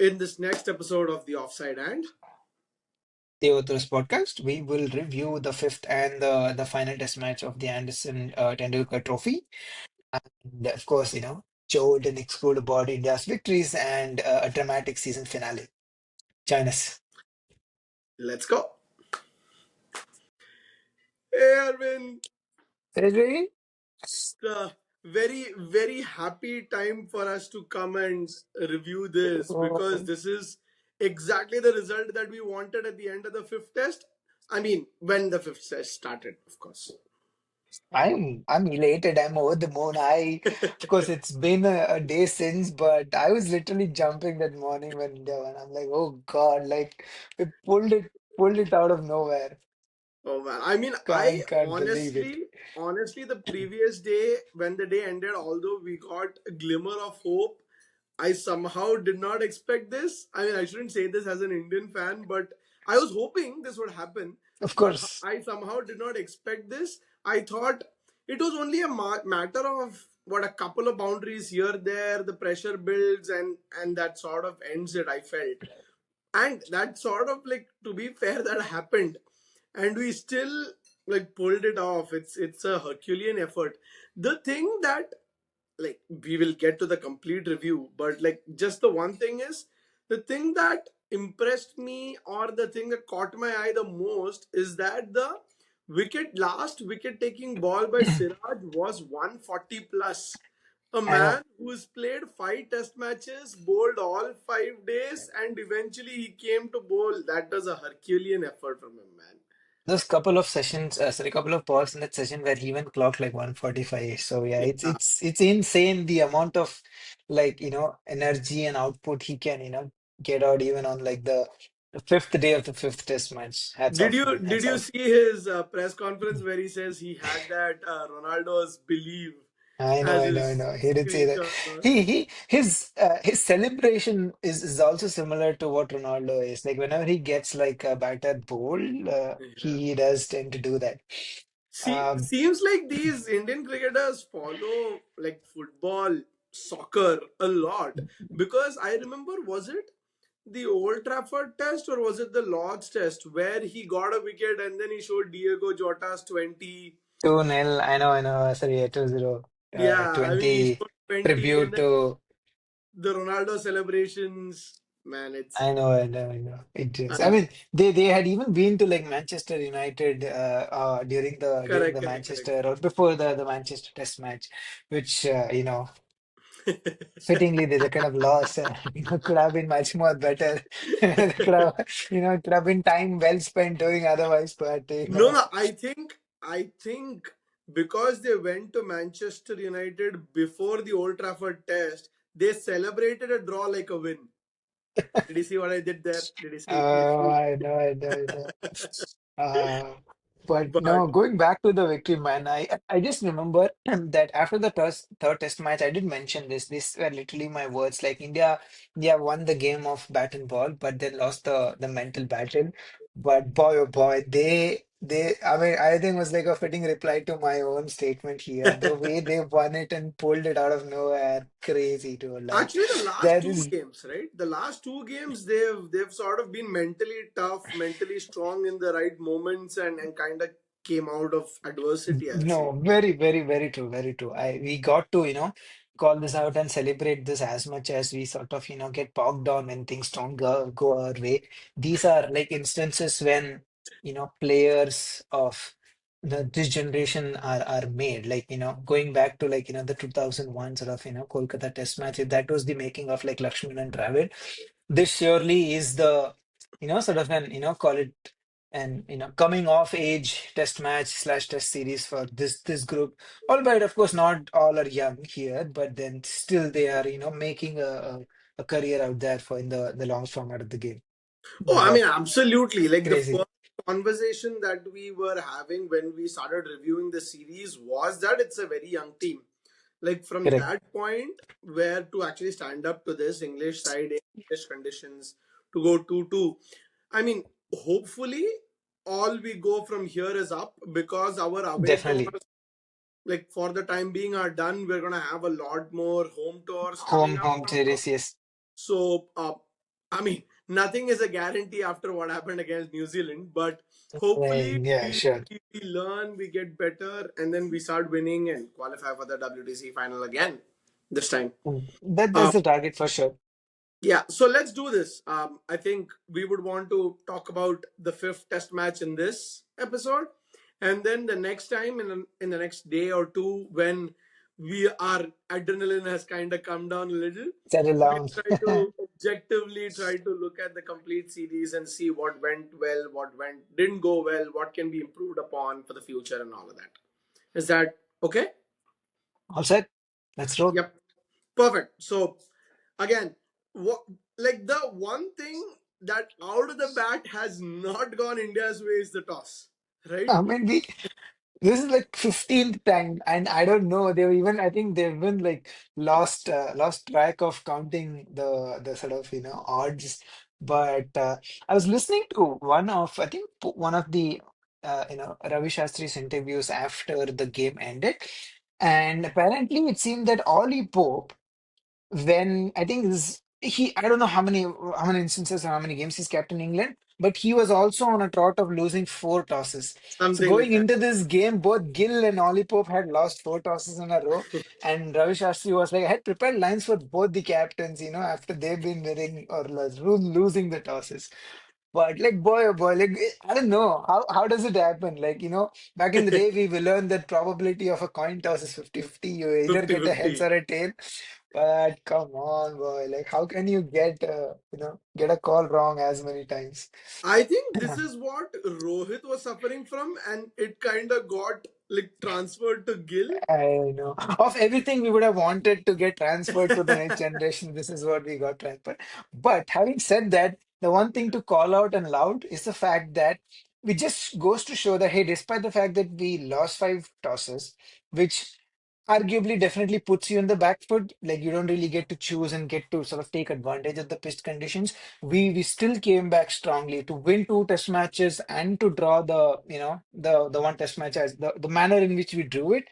In this next episode of The Offside and The Authors podcast, we will review the fifth and the final test match of the Anderson Tendulkar Trophy. And of course, Joe and explode about India's victories and a dramatic season finale. Join us. let's go. Hey Arvind, Ready? the very happy time for us to come and review this because Oh, this is exactly the result that we wanted at the end of the fifth test. I mean, when the fifth test started, of course. I'm elated. I'm over the moon. Of course, it's been a day since, but I was literally jumping that morning when India won. I'm like, oh God, like we pulled it out of nowhere. Oh man, I mean, I Can't believe it. honestly, the previous day when the day ended, although we got a glimmer of hope, I somehow did not expect this. I mean, I shouldn't say this as an Indian fan, but I was hoping this would happen. Of But course. I somehow did not expect this. I thought it was only a matter of what a couple of boundaries here, there, the pressure builds, and that sort of ends it. I felt, and that sort of like to be fair, that happened, and we still like pulled it off. It's a Herculean effort. The thing that like we will get to the complete review, but like just the one thing is the thing that impressed me or the thing that caught my eye the most is that the last wicket taking ball by Siraj was 140 plus. A I know. man who's played 5 test matches, bowled all 5 days, and eventually he came to bowl. That was a Herculean effort from him, man. There's couple of sessions, couple of balls in that session where he even clocked like 145. So yeah, it's Yeah. it's it's insane the amount of energy and output he can, get out even on like the fifth day of the fifth test match. Hats Did off, you man. did Hats you off. see his press conference where he says he had that Ronaldo's believe as I his know. He did say that. screenshot? No? His celebration is also similar to what Ronaldo is. Like whenever he gets like a batter bold, Yeah. he does tend to do that. Um, Seems like these Indian cricketers follow like football, soccer a lot because I remember, was it the Old Trafford test or was it the Lord's test where he got a wicket and then he showed Diego Jota's 20. 2-0. I know. Sorry, 2-0. Yeah, I mean he 20 showed 20 and tribute then to. the Ronaldo celebrations. Man, it's I know. It is. I uh, mean, they had even been to like Manchester United during correct, the correct, correct. Manchester or before the Manchester Test match, which fittingly they kind of lost. Could have been much more better. Could have could have been time well spent doing otherwise, but No, no, I think because they went to Manchester United before the Old Trafford test, they celebrated a draw like a win. Did you see what I did there? Did you see? You see? I know. Uh, but But no, going back to the victory, man, I just remember that after the third test match, I did mention this. These were literally my words. Like India won the game of bat and ball, but they lost the mental battle. But boy, oh boy, I mean, I think it was like a fitting reply to my own statement here. The way they won it and pulled it out of nowhere, crazy too. Like actually, the last there two is games, right? The last two games, they've sort of been mentally tough, mentally strong in the right moments, and kind of came out of adversity, I'll say. No, very true, very true. We got to, call this out and celebrate this as much as we sort of, get bogged down when things don't go our way. These are like instances when, players of this generation are made. Like, going back to like, the 2001 sort of, Kolkata Test match, if that was the making of like Lakshman and Dravid. This surely is the, sort of an, call it and coming of age test match slash test series for this group, albeit of course not all are young here, but then still they are making a career out there for in the long format of the game. Oh, I But mean, absolutely. Like the crazy. first conversation that we were having when we started reviewing the series was that it's a very young team. Like from Correct. that point, where to actually stand up to this English side, English conditions, to go 2-2. I mean, hopefully, all we go from here is up because our away Definitely. tours, like for the time being, are done. We're gonna have a lot more home tours coming up Home now. series, yes. So, I mean, nothing is a guarantee after what happened against New Zealand, but hopefully Yeah, sure. we learn, we get better, and then we start winning and qualify for the WTC final again this time. That's Um, the target for sure. yeah, so let's do this. I think we would want to talk about the fifth test match in this episode, and then the next time in the next day or two, when we our adrenaline has kind of come down a little, Settle we down. try to objectively try to look at the complete series and see what went well, what went didn't go well, what can be improved upon for the future, and all of that. Is that okay? All set. Let's roll. Yep. Perfect. So again, what like the one thing that out of the bat has not gone India's way is the toss, right? I mean, this is like 15th time, and I don't know. They've even, I think they've been like lost track of counting the sort of odds. But I was listening to I think one of the Ravi Shastri's interviews after the game ended, and apparently it seemed that Ollie Pope, when I think this he I don't know how many instances or how many games he's kept in England, but he was also on a trot of losing four tosses. So Something like going that. into this game, both Gill and Ollie Pope had lost four tosses in a row, and Ravi Shastri was like, I had prepared lines for both the captains, after they've been winning or losing the tosses. But like boy oh boy, like I don't know how does it happen? Like, back in the day we will learn that probability of a coin toss is 50-50. You either get a heads 50-50. or a tail. But come on, boy. Like how can you get a call wrong as many times? I think this is what Rohit was suffering from, and it kind of got like transferred to Gill. I know. Of everything we would have wanted to get transferred to the next generation, this is what we got transferred. But having said that, the one thing to call out and loud is the fact that we just goes to show that, hey, despite the fact that we lost five tosses, which arguably definitely puts you in the back foot, like you don't really get to choose and get to sort of take advantage of the pitch conditions. We still came back strongly to win two test matches and to draw the one test match as the manner in which we drew it.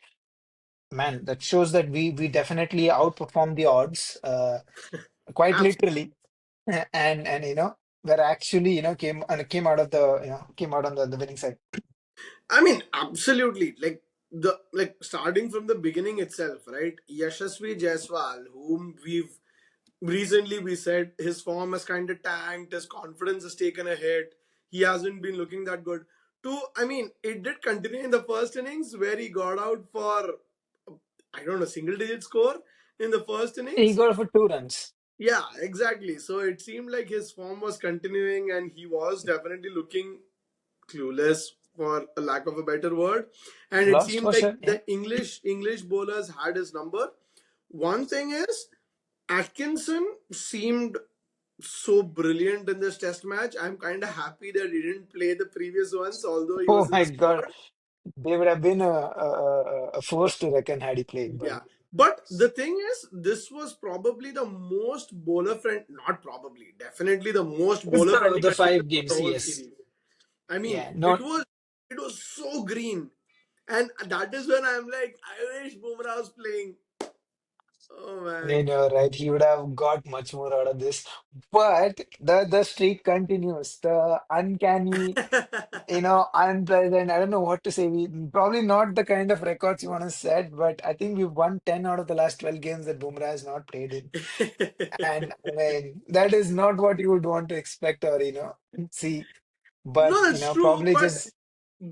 Man, that shows that we definitely outperformed the odds, quite literally, and we're actually came out of came out on the winning side. I mean, absolutely. Like starting from the beginning itself, right? Yashasvi Jaiswal, whom we said his form has kind of tanked, his confidence has taken a hit. He hasn't been looking that good. I mean, it did continue in the first innings where he got out for I don't know single digit score in the first He innings. got for 2 runs. Yeah, exactly. So it seemed like his form was continuing, and he was definitely looking clueless for a lack of a better word, and it Lost seemed for like sure. Yeah. the English bowlers had his number. One thing is Atkinson seemed so brilliant in this test match. I'm kind of happy that he didn't play the previous ones, although he Oh was in my the God, squad. they would have been a force to reckon had he played, but Yeah. But the thing is, this was probably the most bowler friend, not probably, definitely the most it's bowler the friendly the condition five for the games. whole Yes. series. I mean, Yeah. it Not. was it was so green. And that is when I'm like, I wish Bumrah was playing. Oh I man. know, right? He would have got much more out of this, but the streak continues. The uncanny, unpleasant. I don't know what to say. We probably not the kind of records you want to set, but I think we've won 10 out of the last 12 games that Bumrah has not played in. And I mean, that is not what you would want to expect or, see. But, No, that's true. probably But just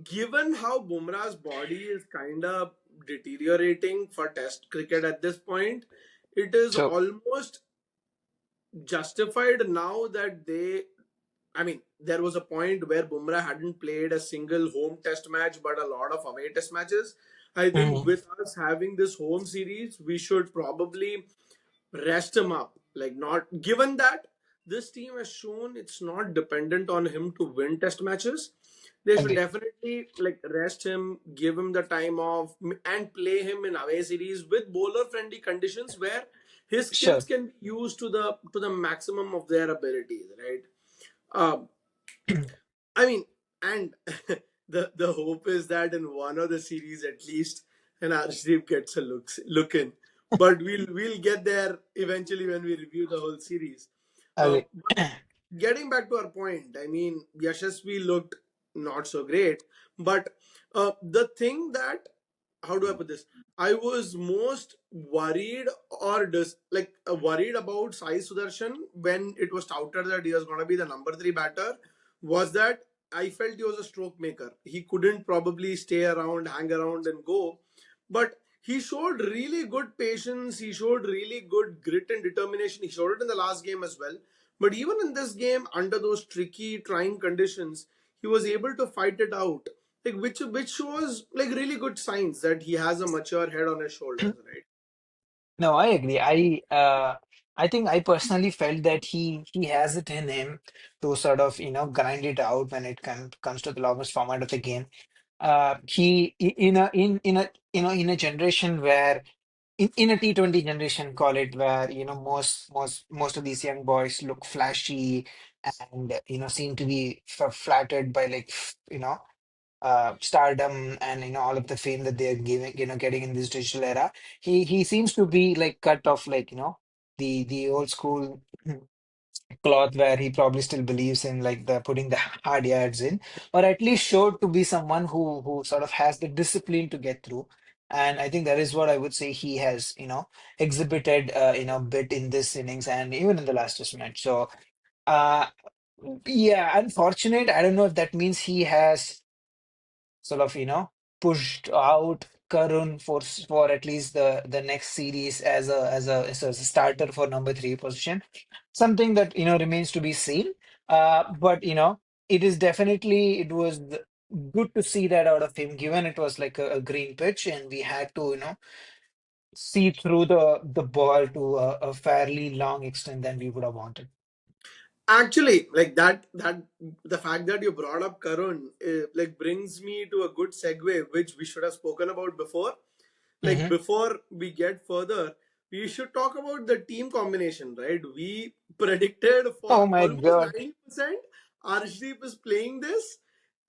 given how Bumrah's body is kind of deteriorating for Test cricket at this point, it is so. almost justified now that I mean, there was a point where Bumrah hadn't played a single home Test match, but a lot of away Test matches. I think Mm, with us having this home series, we should probably rest him up. Like, not given that this team has shown it's not dependent on him to win test matches, they should agree. definitely like rest him, give him the time off, and play him in away series with bowler friendly conditions where his skills Sure. can be used to the maximum of their abilities, right? um, I mean, and the hope is that in one of the series at least, an Arshdeep gets a look in. But we'll get there eventually when we review the whole series. Okay. But getting back to our point, I mean, Yashasvi looked not so great, but the thing that, how do I put this? I was most worried or worried about Sai Sudarshan when it was touted that he was going to be the number three batter. Was that I felt he was a stroke maker. He couldn't probably stay around, hang around, and go. But he showed really good patience. He showed really good grit and determination. He showed it in the last game as well. But even in this game, under those tricky, trying conditions, he was able to fight it out. Which shows like really good signs that he has a mature head on his shoulders, right? No, I agree. I think I personally felt that he has it in him to sort of, grind it out when it comes to the longest format of the game. In a generation where in a T20 generation, call it, where most of these young boys look flashy and seem to be flattered by, like, stardom and all of the fame that they're giving, getting in this digital era. He seems to be like cut off, like, the old school cloth, where he probably still believes in, like, the putting the hard yards in, or at least showed to be someone who sort of has the discipline to get through. And I think that is what I would say he has, exhibited, bit in this innings and even in the last test match. So, uh, yeah, unfortunate. I don't know if that means he has sort of, pushed out Karun for at least the next series as a starter for number three position. Something that remains to be seen. But it was good to see that out of him, given it was like a green pitch, and we had to see through the ball to a fairly long extent than we would have wanted. Actually, like that the fact that you brought up Karun like brings me to a good segue, which we should have spoken about before. Like Hmm. before we get further, we should talk about the team combination, right? We predicted for Oh my almost God. 90% Arshdeep is playing this,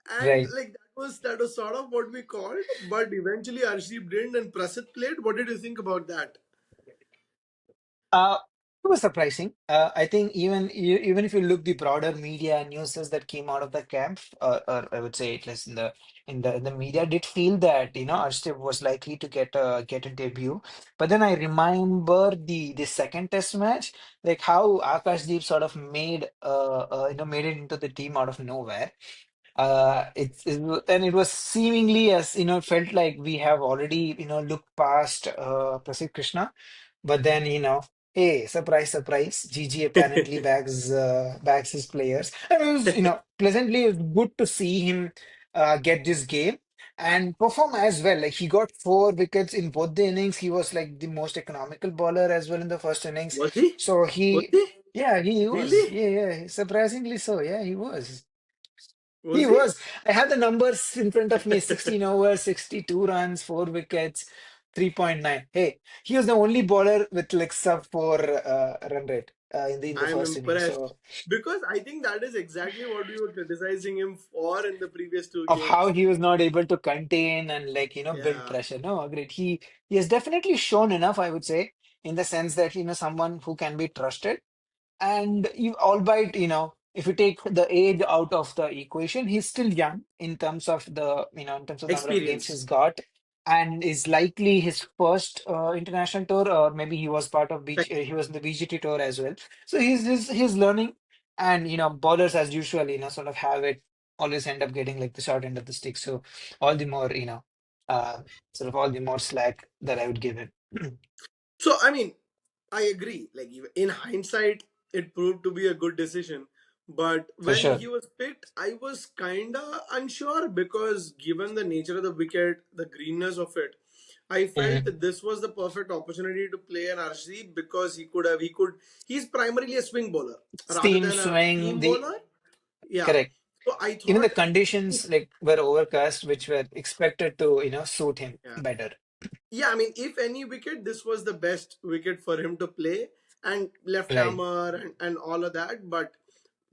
and Right. like that was sort of what we called, but eventually Arshdeep didn't and Prasid played. What did you think about that? Uh, it was surprising. I think even if you look the broader media news that came out of the camp, or I would say at least in the media, did feel that Arshdeep was likely to get a debut. But then I remember the second test match, like how Akashdeep sort of made it into the team out of nowhere. And it was seemingly, as it felt like we have already looked past Prasid Krishna, but then hey, surprise, surprise, GG apparently bags his players. And it was pleasantly, it was good to see him get this game and perform as well. Like, he got 4 wickets in both the innings. He was like the most economical bowler as well in the first innings. Was he? So Was he? yeah, he was. Really? Yeah, yeah, surprisingly so. Yeah, he was. He Was he? was. I have the numbers in front of me: 16 overs, 62 runs, 4 wickets, 3.9. Hey, he was the only bowler with like sub 4 run rate in the I'm first inning. impressed So, because I think that is exactly what we were criticizing him for in the previous two of how games. he was not able to contain and, like, build Yeah, pressure. No, agreed. He has definitely shown enough, I would say, in the sense that someone who can be trusted. And albeit, if you take the age out of the equation, he's still young in terms of the number of games experience. he's got, and is likely his first international tour, or maybe he was part of he was in the BGT tour as well. So he's learning, and bowlers as usual, sort of have it always end up getting like the short end of the stick. So all the more, uh, sort of all the more slack that I would give him. So I mean, I agree. Like in hindsight, it proved to be a good decision. But For when sure. he was picked, I was kinda unsure because given the nature of the wicket, the greenness of it, I felt Mhm. this was the perfect opportunity to play an RC because he's primarily a swing bowler rather Steam than a swing, seam the bowler. Yeah. correct. So I Even the thought if conditions, like, were overcast, which were expected to suit him yeah. better. Yeah, I mean, if any wicket, this was the best wicket for him to play and left Right. hammer and all of that. But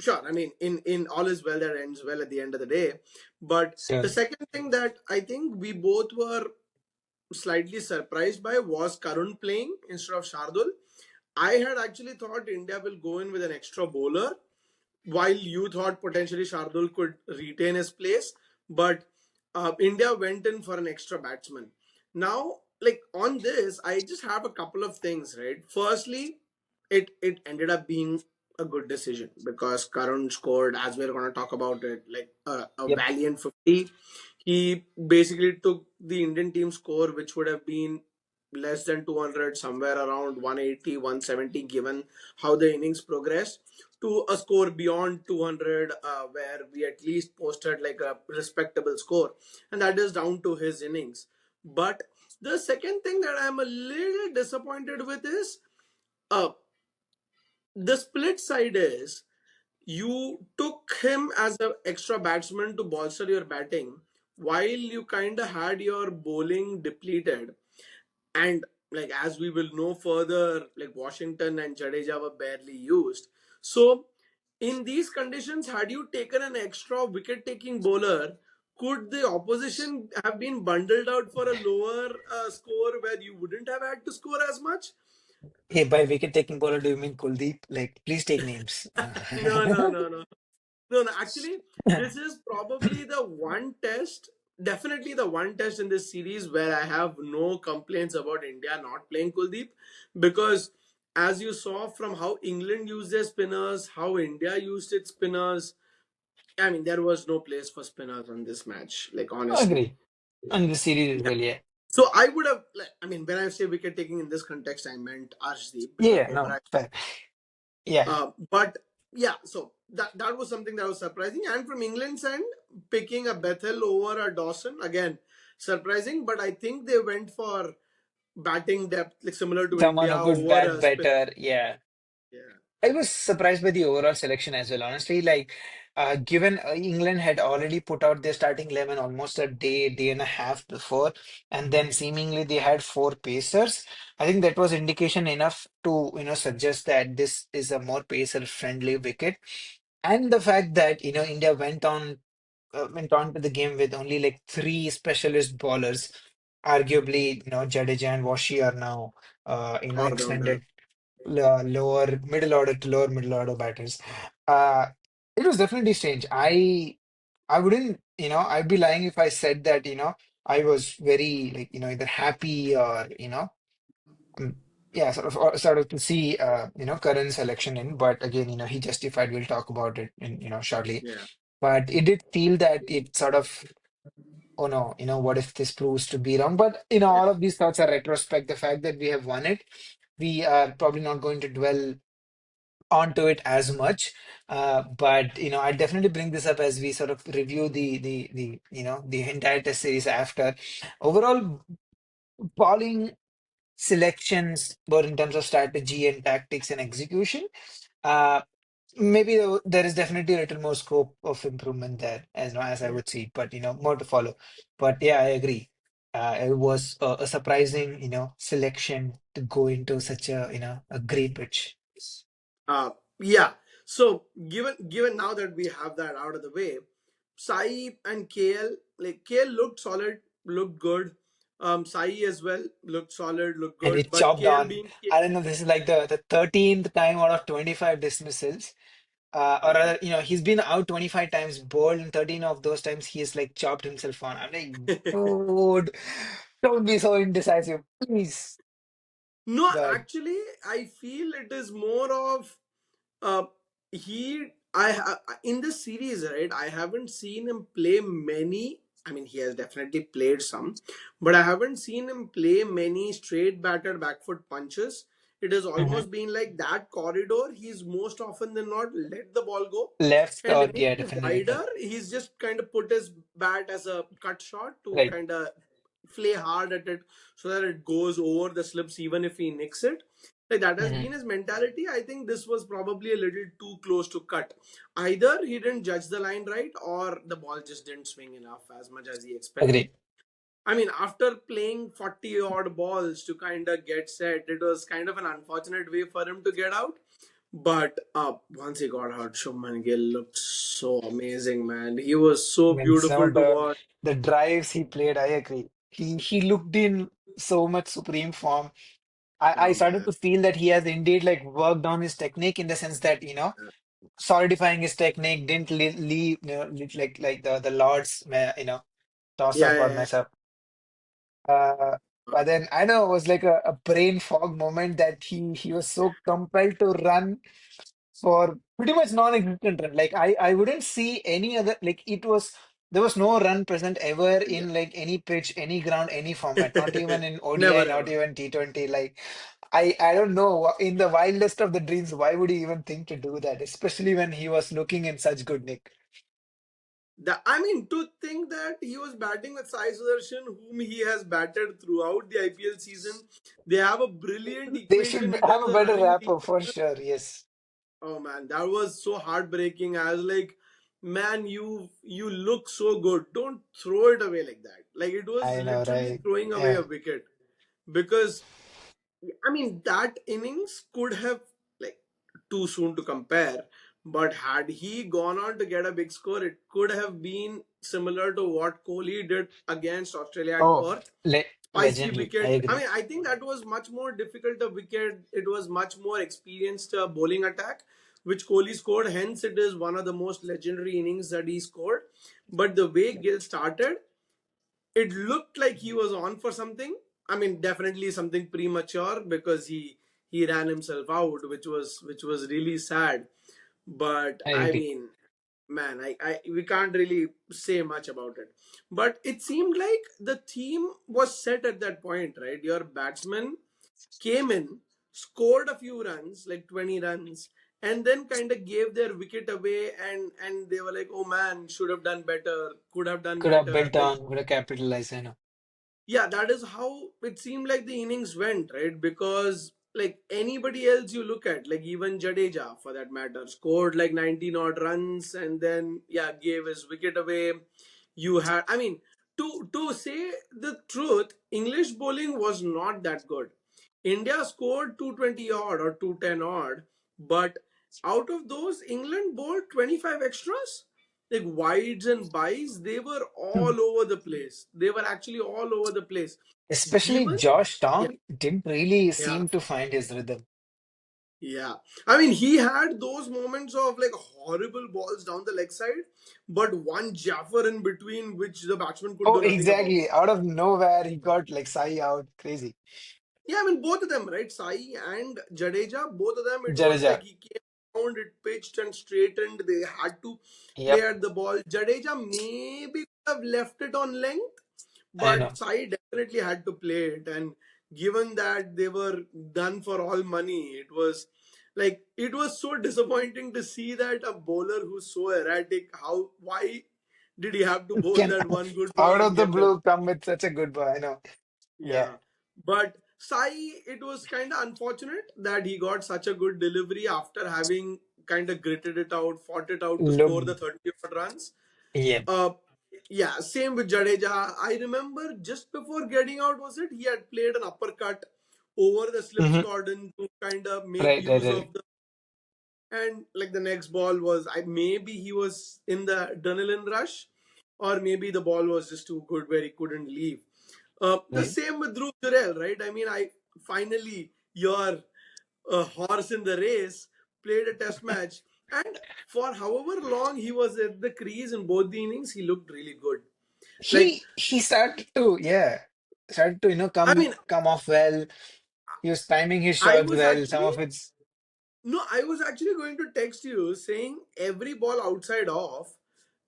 sure, I mean, in all is well that ends well at the end of the day. But the So, second thing that I think we both were slightly surprised by was Karun playing instead of Shardul. I had actually thought India will go in with an extra bowler, while you thought potentially Shardul could retain his place, but India went in for an extra batsman. Now, like on this, I just have a couple of things, right? Firstly, it ended up being a good decision because Karun scored, as we're going to talk about it, like a Yep. valiant 50. He basically took the Indian team score, which would have been less than 200, somewhere around 180, 170, given how the innings progressed, to a score beyond 200, where we at least posted like a respectable score. And that is down to his innings. But the second thing that I'm a little disappointed with is uh, the split side is you took him as an extra batsman to bolster your batting while you kind of had your bowling depleted. And like as we will know further, like Washington and Jadeja were barely used. So in these conditions, had you taken an extra wicket taking bowler, could the opposition have been bundled out for a lower score where you wouldn't have had to score as much? Hey, by wicket taking bowler, do you mean Kuldeep? Like, please take names. No, no, no, no. No, no. Actually, this is probably the one test, definitely the one test in this series where I have no complaints about India not playing Kuldeep, because as you saw from how England used their spinners, how India used its spinners, I mean, there was no place for spinners on this match, like honestly. Agree. And the series as Yeah. well, yeah. So I would have, like, I mean, when I say wicket taking in this context, I meant Arshdeep because Yeah, Bumrah. no, fair. Yeah, But yeah, so that was something that was surprising. And from England's end, picking a Bethel over a Dawson, again, surprising. But I think they went for batting depth, like similar to someone India, who could over bat a spin. better. Yeah. Yeah, I was surprised by the overall selection as well, honestly. Like, given England had already put out their starting 11 almost a day and a half before, and then seemingly they had four pacers. I think that was indication enough to, suggest that this is a more pacer-friendly wicket. And the fact that, India went on to the game with only like three specialist bowlers. Arguably, Jadeja and Washi are now, all rounder. extended lower middle order to lower middle order batters. Uh, it was definitely strange. I wouldn't, I'd be lying if I said that, I was very like, either happy or, um, yeah, sort of to see, current selection in. But again, he justified. We'll talk about it in, shortly. Yeah. But it did feel that it sort of, oh no, what if this proves to be wrong? But, Yeah. all of these thoughts are retrospect. The fact that we have won it, we are probably not going to dwell onto it as much. But I definitely bring this up as we sort of review the entire test series after. Overall, bowling selections, both in terms of strategy and tactics and execution, uh, maybe there is definitely a little more scope of improvement there, as I Yeah. would see, but more to follow. But yeah, I agree. It was a surprising, selection to go into such a great pitch. Uh, yeah. So given now that we have that out of the way, Sai and KL, like KL looked solid, looked good. Sai as well looked solid, looked And good. it But chopped KL on. being I don't know, this is like the 13th time out of 25 dismissals. Or yeah. rather, he's been out 25 times, bowled, and 13 of those times he's like chopped himself on. I'm like, dude, don't be so indecisive, please. No, But actually, I feel it is more of uh, he. In this series, right? I haven't seen him play many. I mean, he has definitely played some, but I haven't seen him play many straight batted back foot punches. It has mhm. almost been like that corridor. He's most often than not let the ball go, Left and or yeah, anything definitely wider, left. he's just kind of put his bat as a cut shot to Right. kind of play hard at it so that it goes over the slips even if he nicks it. Like that has Hmm. been his mentality. I think this was probably a little too close to cut. Either he didn't judge the line right or the ball just didn't swing enough as much as he expected. Agreed. I mean, after playing 40 odd balls to kind of get set, it was kind of an unfortunate way for him to get out. But once he got out, Shubman Gill looked so amazing, man. He was I so mean, some beautiful of to the watch. the drives he played, I agree. He looked in so much supreme form. I Oh started man. to feel that he has indeed like worked on his technique in the sense that, solidifying his technique, didn't leave, like the Lord's, toss Yeah, up or yeah, mess up. Uh, yeah. but then I know it was like a brain fog moment that he was so compelled to run for pretty much non-existent run. Like I wouldn't see any other, like there was no run present ever Yeah. in like any pitch, any ground, any format, not even in ODI, Never not ever. even T20. Like I don't know, in the wildest of the dreams, why would he even think to do that, especially when he was looking in such good nick. I mean, to think that he was batting with Sai Sudarshan, whom he has batted throughout the IPL season, they have a brilliant They equation should in have terms a of better running rapport for together. sure. Yes, Oh man, that was so heartbreaking. I was like, man, you look so good. Don't throw it away like that. Like it was I know, literally right? throwing away Yeah. a wicket because I mean, that innings could have, like, too soon to compare, but had he gone on to get a big score, it could have been similar to what Kohli did against Australia at Oh, Perth. Spicy legendary. I wicket. I agree. mean, I think that was much more difficult a wicket. It was much more experienced bowling attack, which Kohli scored. Hence, it is one of the most legendary innings that he scored. But the way Gill started, it looked like he was on for something. I mean, definitely something premature because he ran himself out, which was really sad. But I I agree. mean, man, I we can't really say much about it. But it seemed like the theme was set at that point, right? Your batsman came in, scored a few runs, like 20 runs, and then kind of gave their wicket away, and they were like, oh man, should have done better, could have done Could have better. built Like, on, would have capitalized. I know. yeah, that is how it seemed like the innings went, right? Because like anybody else you look at, like even Jadeja for that matter, scored like 19 odd runs and then yeah, gave his wicket away. You had, I mean, to say the truth, English bowling was not that good. India scored 220 odd or 210 odd, but out of those, England bowled 25 extras. Like wides and buys, they were Hmm. all over the place. They were actually all over the place. Especially Given, Josh yeah, Tong didn't really yeah, seem to find his rhythm. yeah. I mean, he had those moments of like horrible balls down the leg side, but one Jaffer in between, which the batsman could Oh, do nothing about. exactly. Out of nowhere, he got like Sai out. Crazy. Yeah, I mean both of them, right? Sai and Jadeja, both of them. It was like Jadeja. he came around, it pitched and straightened. They had to play Yep, at the ball. Jadeja maybe could have left it on length, I but know. Sai definitely had to play it. And given that they were done for all money, it was like it was so disappointing to see that a bowler who's so erratic. How? Why did he have to bowl Can that one good ball out and of the get the blue come with such a good boy. I know. Yeah. yeah. But Sai, it was kind of unfortunate that he got such a good delivery after having kind of gritted it out, fought it out to score the Looked. 30 odd runs. Yep. Uh, yeah, same with Jadeja. I remember just before getting out, was it? He had played an uppercut over the slips Hmm. cordon to kind of make Right, right, use right. of the. And like the next ball was, maybe he was in the adrenaline rush, or maybe the ball was just too good where he couldn't leave. The Right. same with Dhruv Jurel, right? I mean, I finally your horse in the race played a test match, and for however long he was at the crease in both the innings, he looked really good. Like, He started to, yeah, started to, I come mean, off well. He was timing his I shots was well. Some actually of it's No, I was actually going to text you saying every ball outside off,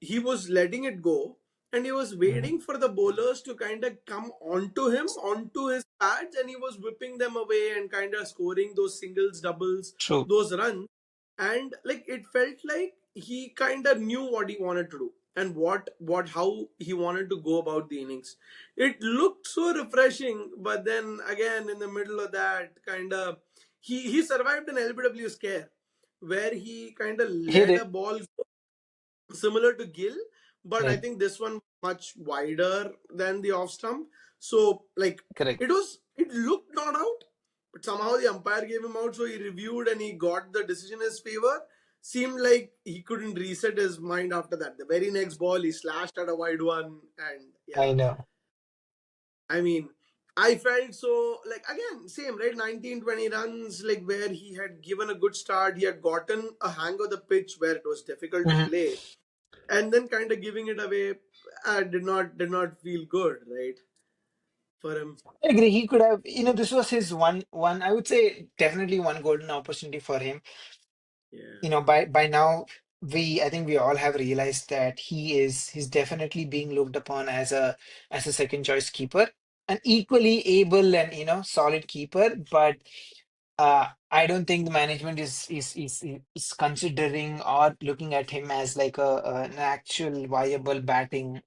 he was letting it go and he was Mhm. waiting for the bowlers to kind of come onto him, onto his pads, and he was whipping them away and kind of scoring those singles, doubles, True. those runs. And like it felt like he kind of knew what he wanted to do and how he wanted to go about the innings. It looked so refreshing, but then again in the middle of that kind of he survived an LBW scare where he kind of Hit led a it. ball similar to Gill, but I Right. think this one much wider than the off stump. So like Correct. it looked not out, but somehow the umpire gave him out, so he reviewed and he got the decision in his favor. Seemed like he couldn't reset his mind after that. The very next ball he slashed at a wide one, and I yeah, know. I mean, I felt so like again same right 19-20 runs like where he had given a good start, he had gotten a hang of the pitch where it was difficult to Mhm. play, and then kind of giving it away did not feel good, right, for him. I agree. He could have, this was his one, I would say definitely one golden opportunity for him. Yeah. By now I think we all have realized that he's definitely being looked upon as a second choice keeper, an equally able and solid keeper, but I don't think the management is considering or looking at him as like an actual viable batting,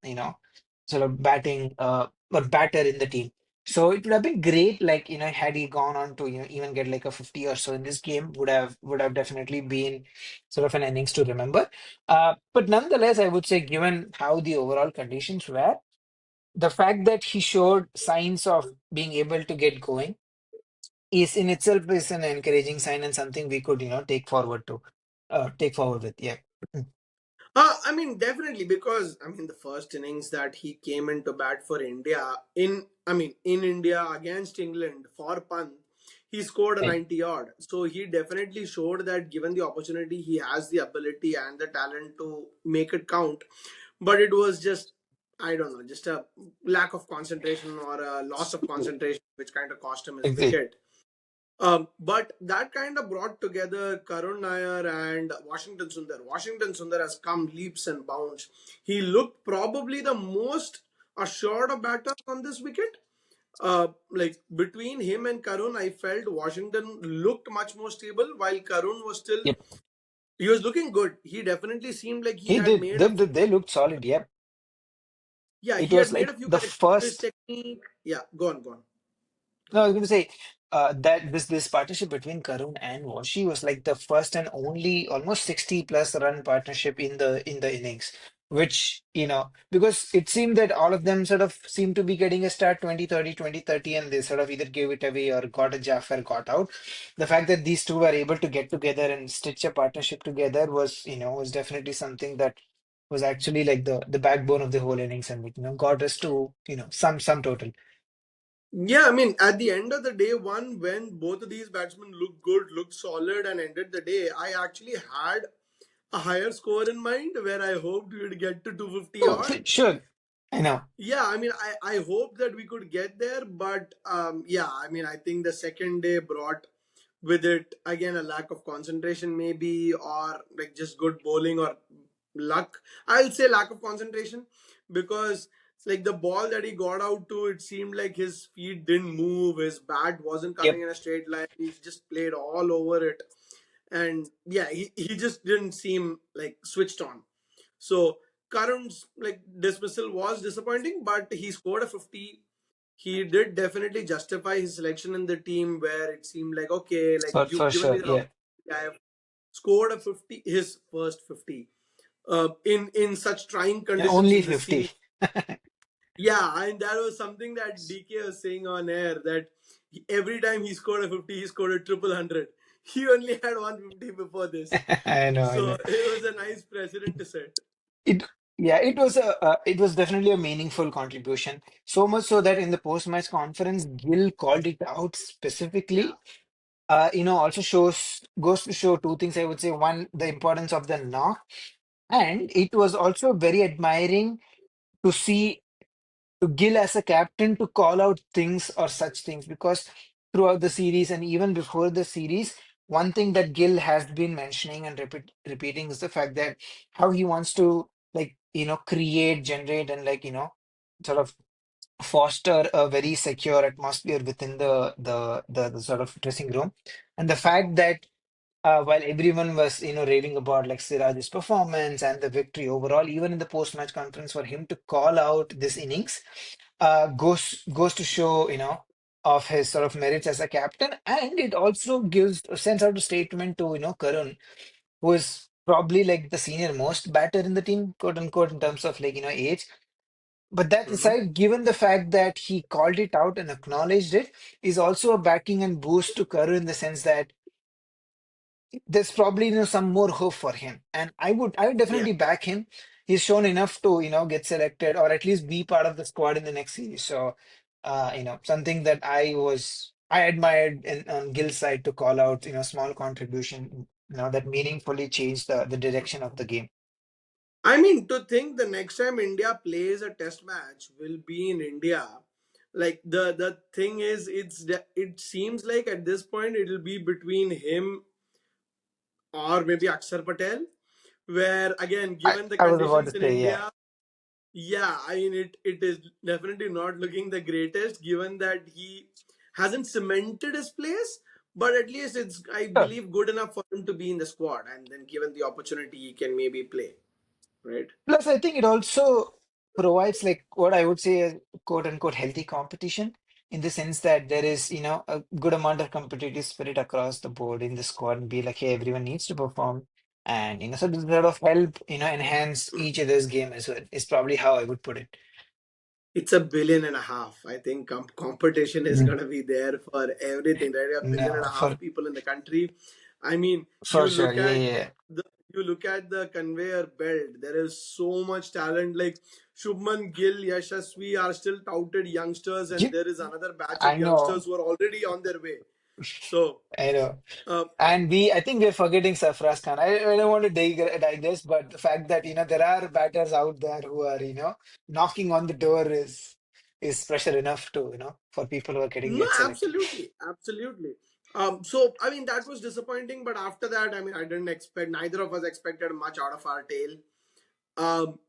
sort of batting or batter in the team. So it would have been great, like, had he gone on to, even get like a 50 or so in this game, would have definitely been sort of an innings to remember. But nonetheless, I would say, given how the overall conditions were, the fact that he showed signs of being able to get going is in itself is an encouraging sign and something we could take forward with. Yeah. I mean, definitely because I mean the first innings that he came into bat for India in India against England for Pant, he scored a Right. 90 odd. So he definitely showed that given the opportunity, he has the ability and the talent to make it count. But it was just I don't know, just a lack of concentration or a loss of concentration, which kind of cost him his Agree. wicket. But that kind of brought together Karun Nair and Washington Sundar. Washington Sundar has come leaps and bounds. He looked probably the most assured of batter on this wicket. Like between him and Karun, I felt Washington looked much more stable, while Karun was still Yep. he was looking good. He definitely seemed like he He had did. made They, a they, few. they looked solid. Yep. Yeah, It he had was made a like few the corrections to his first. technique. Yeah, go on, go on. No, I was going to say that this partnership between Karun and Washi was like the first and only almost 60 plus run partnership in the innings, which because it seemed that all of them sort of seemed to be getting a start 20-30, and they sort of either gave it away or got a Jaffer, got out. The fact that these two were able to get together and stitch a partnership together was definitely something that was actually like the backbone of the whole innings, and got us to some total. Yeah, I mean, at the end of the day, one when both of these batsmen looked good, looked solid, and ended the day, I actually had a higher score in mind where I hoped we would get to 250 Oh, odd. sure. I know. Yeah, I mean, I hope that we could get there, but yeah, I mean, I think the second day brought with it again a lack of concentration, maybe, or like just good bowling or luck. I'll say lack of concentration because like the ball that he got out to, it seemed like his feet didn't move, his bat wasn't coming Yep. in a straight line, he just played all over it, and yeah, he just didn't seem like switched on. So Karun's like dismissal was disappointing, but he scored a 50. He did definitely justify his selection in the team where it seemed like okay, like For you've given sure. me the Yeah. opportunity. I have scored a 50, his first 50. In such trying Yeah, conditions only in the 50. series. Yeah, and that was something that DK was saying on air that every time he scored a 50, he scored a triple hundred. He only had 150 before this. I know, I So know. it was a nice precedent to set. It, yeah, it was definitely a meaningful contribution. So much so that in the post-match conference, Gill called it out Yeah. specifically. Also goes to show two things, I would say. One, the importance of the knock, and it was also very admiring to see to Gill as a captain to call out things or such things, because throughout the series and even before the series, one thing that Gill has been mentioning and repeating is the fact that how he wants to like create, generate, and like sort of foster a very secure atmosphere within the sort of dressing room, and the fact that while everyone was, raving about like Siraj's performance and the victory overall, even in the post-match conference, for him to call out this innings goes to show, of his sort of merits as a captain, and it also sends out a statement to Karun, who is probably like the senior most batter in the team, quote unquote, in terms of like age. But that Mhm. aside, given the fact that he called it out and acknowledged it, is also a backing and boost to Karun in the sense that there's probably some more hope for him, and I would Yeah. definitely back him. He's shown enough to get selected or at least be part of the squad in the next series. So Something that I admired in on Gill's side to call out, small contribution, that meaningfully changed the direction of the game. I mean, to think the next time India plays a test match will be in India. Like the thing is, it seems like at this point it'll be between him or maybe Akshar Patel. Where again, I, given the I was about conditions to in say, yeah. India, yeah, I mean it is definitely not looking the greatest. Given that he hasn't cemented his place, but at least it's I Sure. believe good enough for him to be in the squad, and then given the opportunity, he can maybe play, right? Plus, I think it also provides like what I would say a quote unquote healthy competition in the sense that there is, a good amount of competitive spirit across the board in the squad and be like, hey, everyone needs to perform. And, so this sort of help, enhance each other's game as well, is probably how I would put it. It's $1.5 billion. I think competition is Mm. gonna be there for everything, right? A billion and No, a half people in the country. I mean, for sure. Yeah, yeah. the you look at the conveyor belt. There is so much talent. Like Shubman Gill, Yashasvi are still touted youngsters, and You, there is another batch I of know. youngsters who are already on their way. So, I know. uh, And I think we're forgetting Sarfraz Khan. I don't want to digress, but the fact that, there are batters out there who are, knocking on the door is pressure enough to, for people who are getting no, get selected. absolutely, absolutely. So I mean that was disappointing, but after that, I mean I didn't expect. Neither of us expected much out of our tail.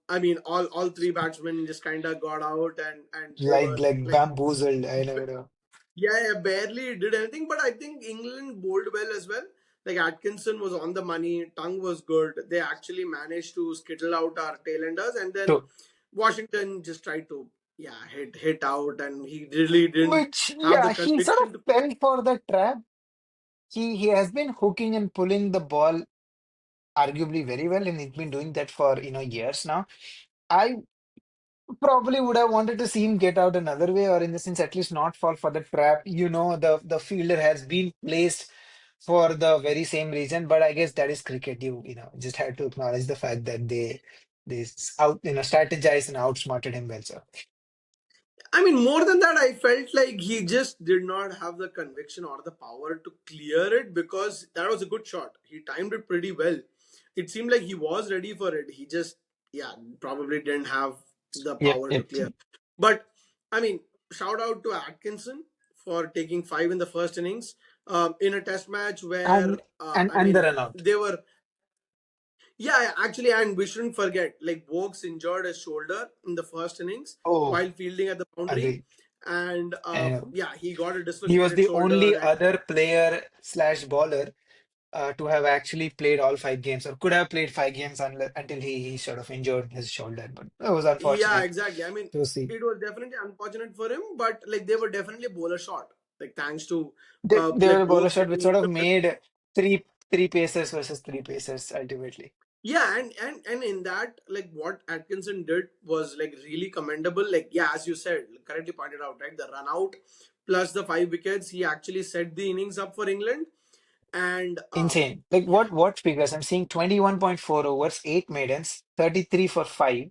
I mean, all three batsmen just kind of got out, and they Like were like like, bamboozled. I know. yeah, yeah, barely did anything. But I think England bowled well as well. Like Atkinson was on the money, Tongue was good. They actually managed to skittle out our tailenders, and then True. Washington just tried to hit out, and he really didn't Which, have the yeah, he sort of conviction to play. fell for the trap. He has been hooking and pulling the ball arguably very well, and he's been doing that for, years now. I probably would have wanted to see him get out another way, or in the sense, at least not fall for the trap. The fielder has been placed for the very same reason, but I guess that is cricket. Just have to acknowledge the fact that strategized and outsmarted him well. So I mean, more than that, I felt like he just did not have the conviction or the power to clear it because that was a good shot. He timed it pretty well. It seemed like he was ready for it. He just, yeah, probably didn't have the yep, power to yep. clear. But, I mean, shout out to Atkinson for taking five in the first innings in a test match where, And and I and the mean, run out. they were yeah, yeah, actually, and we shouldn't forget, like Vokes injured his shoulder in the first innings Oh, while fielding at the boundary, agree. and And yeah, he got a he was dislocated the shoulder, only and other player slash bowler to have actually played all 5 games, or could have played 5 games until he sort of injured his shoulder. But it was yeah, unfortunate exactly. I mean, to see. it was definitely unfortunate for him, but like they were definitely a bowler shot, like thanks to They were like a bowler Vokes shot, which hitting sort into of the made three pacers versus three pacers ultimately. yeah, and in that, like what Atkinson did was like really commendable. Like yeah, as you said, correctly pointed out, right? The run out plus the 5 wickets, he actually set the innings up for England, and Insane. Like what figures? I'm seeing 21.4 overs, 8 maidens, 33 for 5,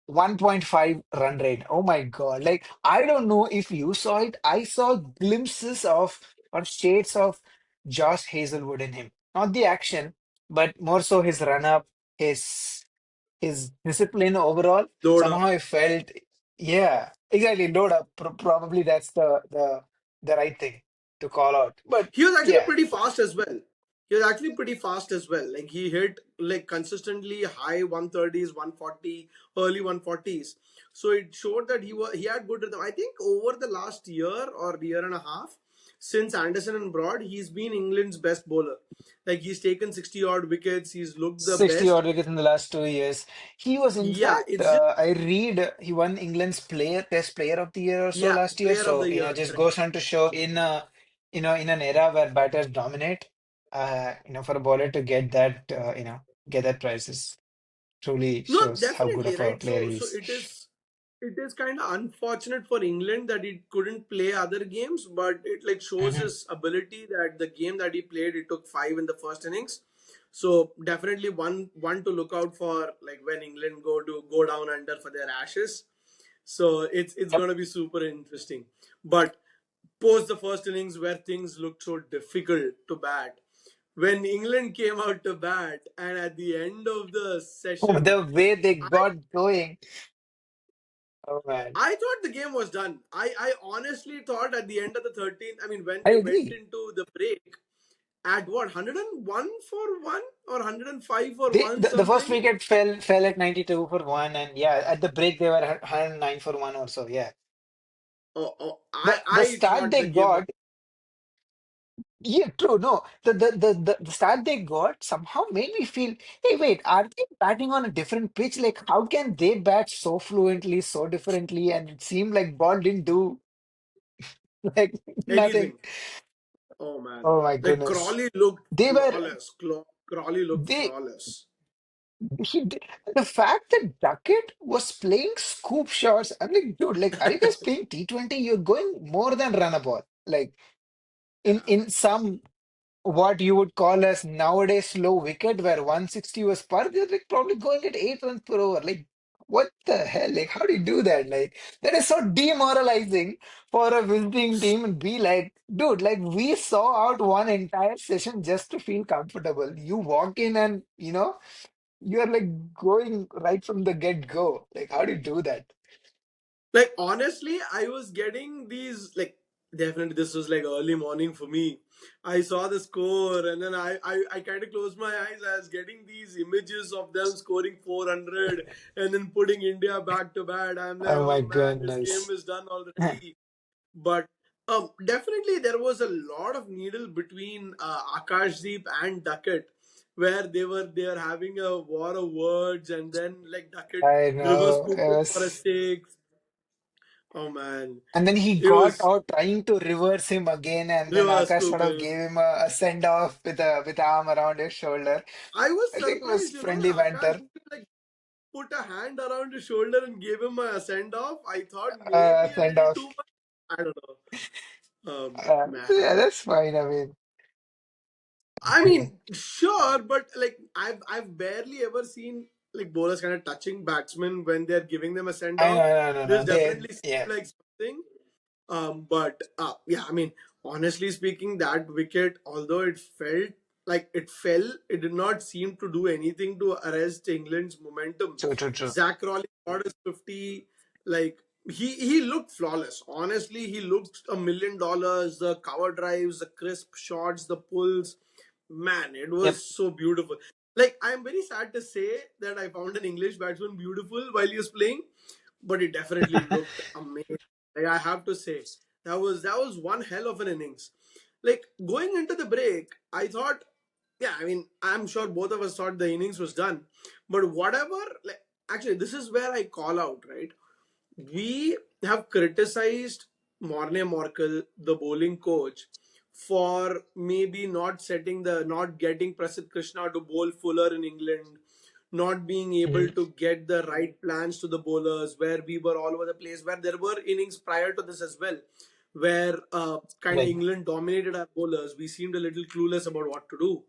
1.5 run rate. Oh my God. Like, I don't know if you saw it. I saw glimpses of or shades of Josh Hazelwood in him. Not the action, but more so his run up, his discipline overall. load up. Somehow I felt, yeah, exactly, load up. Probably that's the right thing to call out. But He was actually yeah, pretty fast as well. He was actually pretty fast as well. Like he hit like consistently high 130s, 140, early 140s. So it showed that he had good rhythm. I think over the last year or year and a half, since Anderson and Broad, he's been England's best bowler. Like he's taken 60 odd wickets. He's looked the 60 best. odd wickets in the last 2 years. He was, in Yeah, fact, it's just I read he won England's Test Player of the Year or so yeah, last year. player of So, the year. just Correct. goes on to show in an era where batters dominate, for a bowler to get that prize is truly No, shows how good definitely, of a right? player So he so is. it is kind of unfortunate for England that he couldn't play other games, but it like shows Hmm. his ability that the game that he played, he took five in the first innings. So definitely one to look out for, like when England go down under for their ashes. So it's Yep. gonna be super interesting. But post the first innings where things looked so difficult to bat, when England came out to bat, and at the end of the session, The way they I got going. Oh man. I thought the game was done. I honestly thought at the end of the 13th, I mean, when I they went agree. into the break at what, 101 for one or 105 for They one the first something. wicket fell at 92 for one, and yeah, at the break they were 109 for one or so. Yeah. Oh, The I start thought they the game was. got, yeah, true. No, the start they got somehow made me feel, hey, wait, are they batting on a different pitch? Like, how can they bat so fluently, so differently? And it seemed like ball didn't do like nothing. Anything. Oh man. Oh my Like goodness. Crawley looked They were flawless. Crawley looked they flawless. he did, the fact that Duckett was playing scoop shots, I'm like, dude, like, are you guys playing T20? You're going more than run a ball. Like in some what you would call as nowadays slow wicket where 160 was par, they're like probably going at 8 runs per over. Like, what the hell? Like, how do you do that? Like, that is so demoralizing for a visiting team and be like, dude, like we saw out one entire session just to feel comfortable. You walk in and you're like going right from the get-go. Like, how do you do that? Like honestly, I was getting these like, definitely this was like early morning for me. I saw the score and then I kind of closed my eyes. I was getting these images of them scoring 400 and then putting India back to bat. I'm like, Oh my oh man, this game goodness. is done already. But definitely there was a lot of needle between Akashdeep and Duckett, where they were having a war of words, and then like Duckett I reverse know. scooped it for a six. Oh man, And then he it got was out trying to reverse him again, and then reverse Akash scoop sort of him. gave him a send off with the arm around his shoulder. I was I think it was surprised, friendly Akash banter, like put a hand around his shoulder and gave him a send off. I thought maybe a send little off. too much. I don't know. Yeah, Man. that's fine. I mean, I mean, sure, but like I've barely ever seen like bowlers kind of touching batsmen when they're giving them a send I off. know, no, no, This no. They, definitely seemed yeah, like something. But yeah, I mean, honestly speaking, that wicket, although it felt like it fell, it did not seem to do anything to arrest England's momentum. true, true, true. Zach Crawley got his 50. Like he looked flawless. Honestly, he looked $1 million. The cover drives, the crisp shots, the pulls. Man, it Yep. was so beautiful. Like I'm very sad to say that I found an English batsman beautiful while he was playing, but it definitely looked amazing. Like I have to say, that was one hell of an innings. Like going into the break, I thought, yeah, I mean, I'm sure both of us thought the innings was done, but whatever. Like actually, this is where I call out, right? We have criticized Morne Morkel, the bowling coach, for maybe not getting Prasidh Krishna to bowl fuller in England, not being able Mhm. to get the right plans to the bowlers, where we were all over the place, where there were innings prior to this as well, where kind of Like, England dominated our bowlers. We seemed a little clueless about what to do.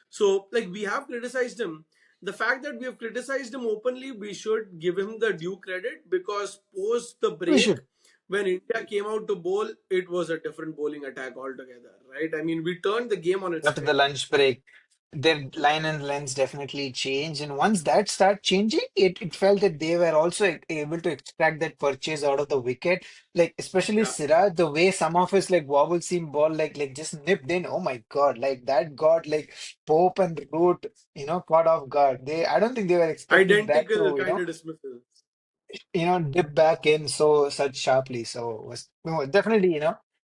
So, like, we have criticized him. The fact that we have criticized him openly, we should give him the due credit, because post the we break, should. when India came out to bowl, it was a different bowling attack altogether, right? I mean, we turned the game on its After the head. lunch break, their line and lens definitely changed. And once that started changing, it felt that they were also able to extract that purchase out of the wicket. Like, especially Yeah, Siraj, the way some of his like wobble seam ball like just nipped in. Oh my God, like that got like Pope and Root, caught off guard. I don't think they were expecting that identical to, kind of dismissal. dip back in so such sharply. So it was no, definitely,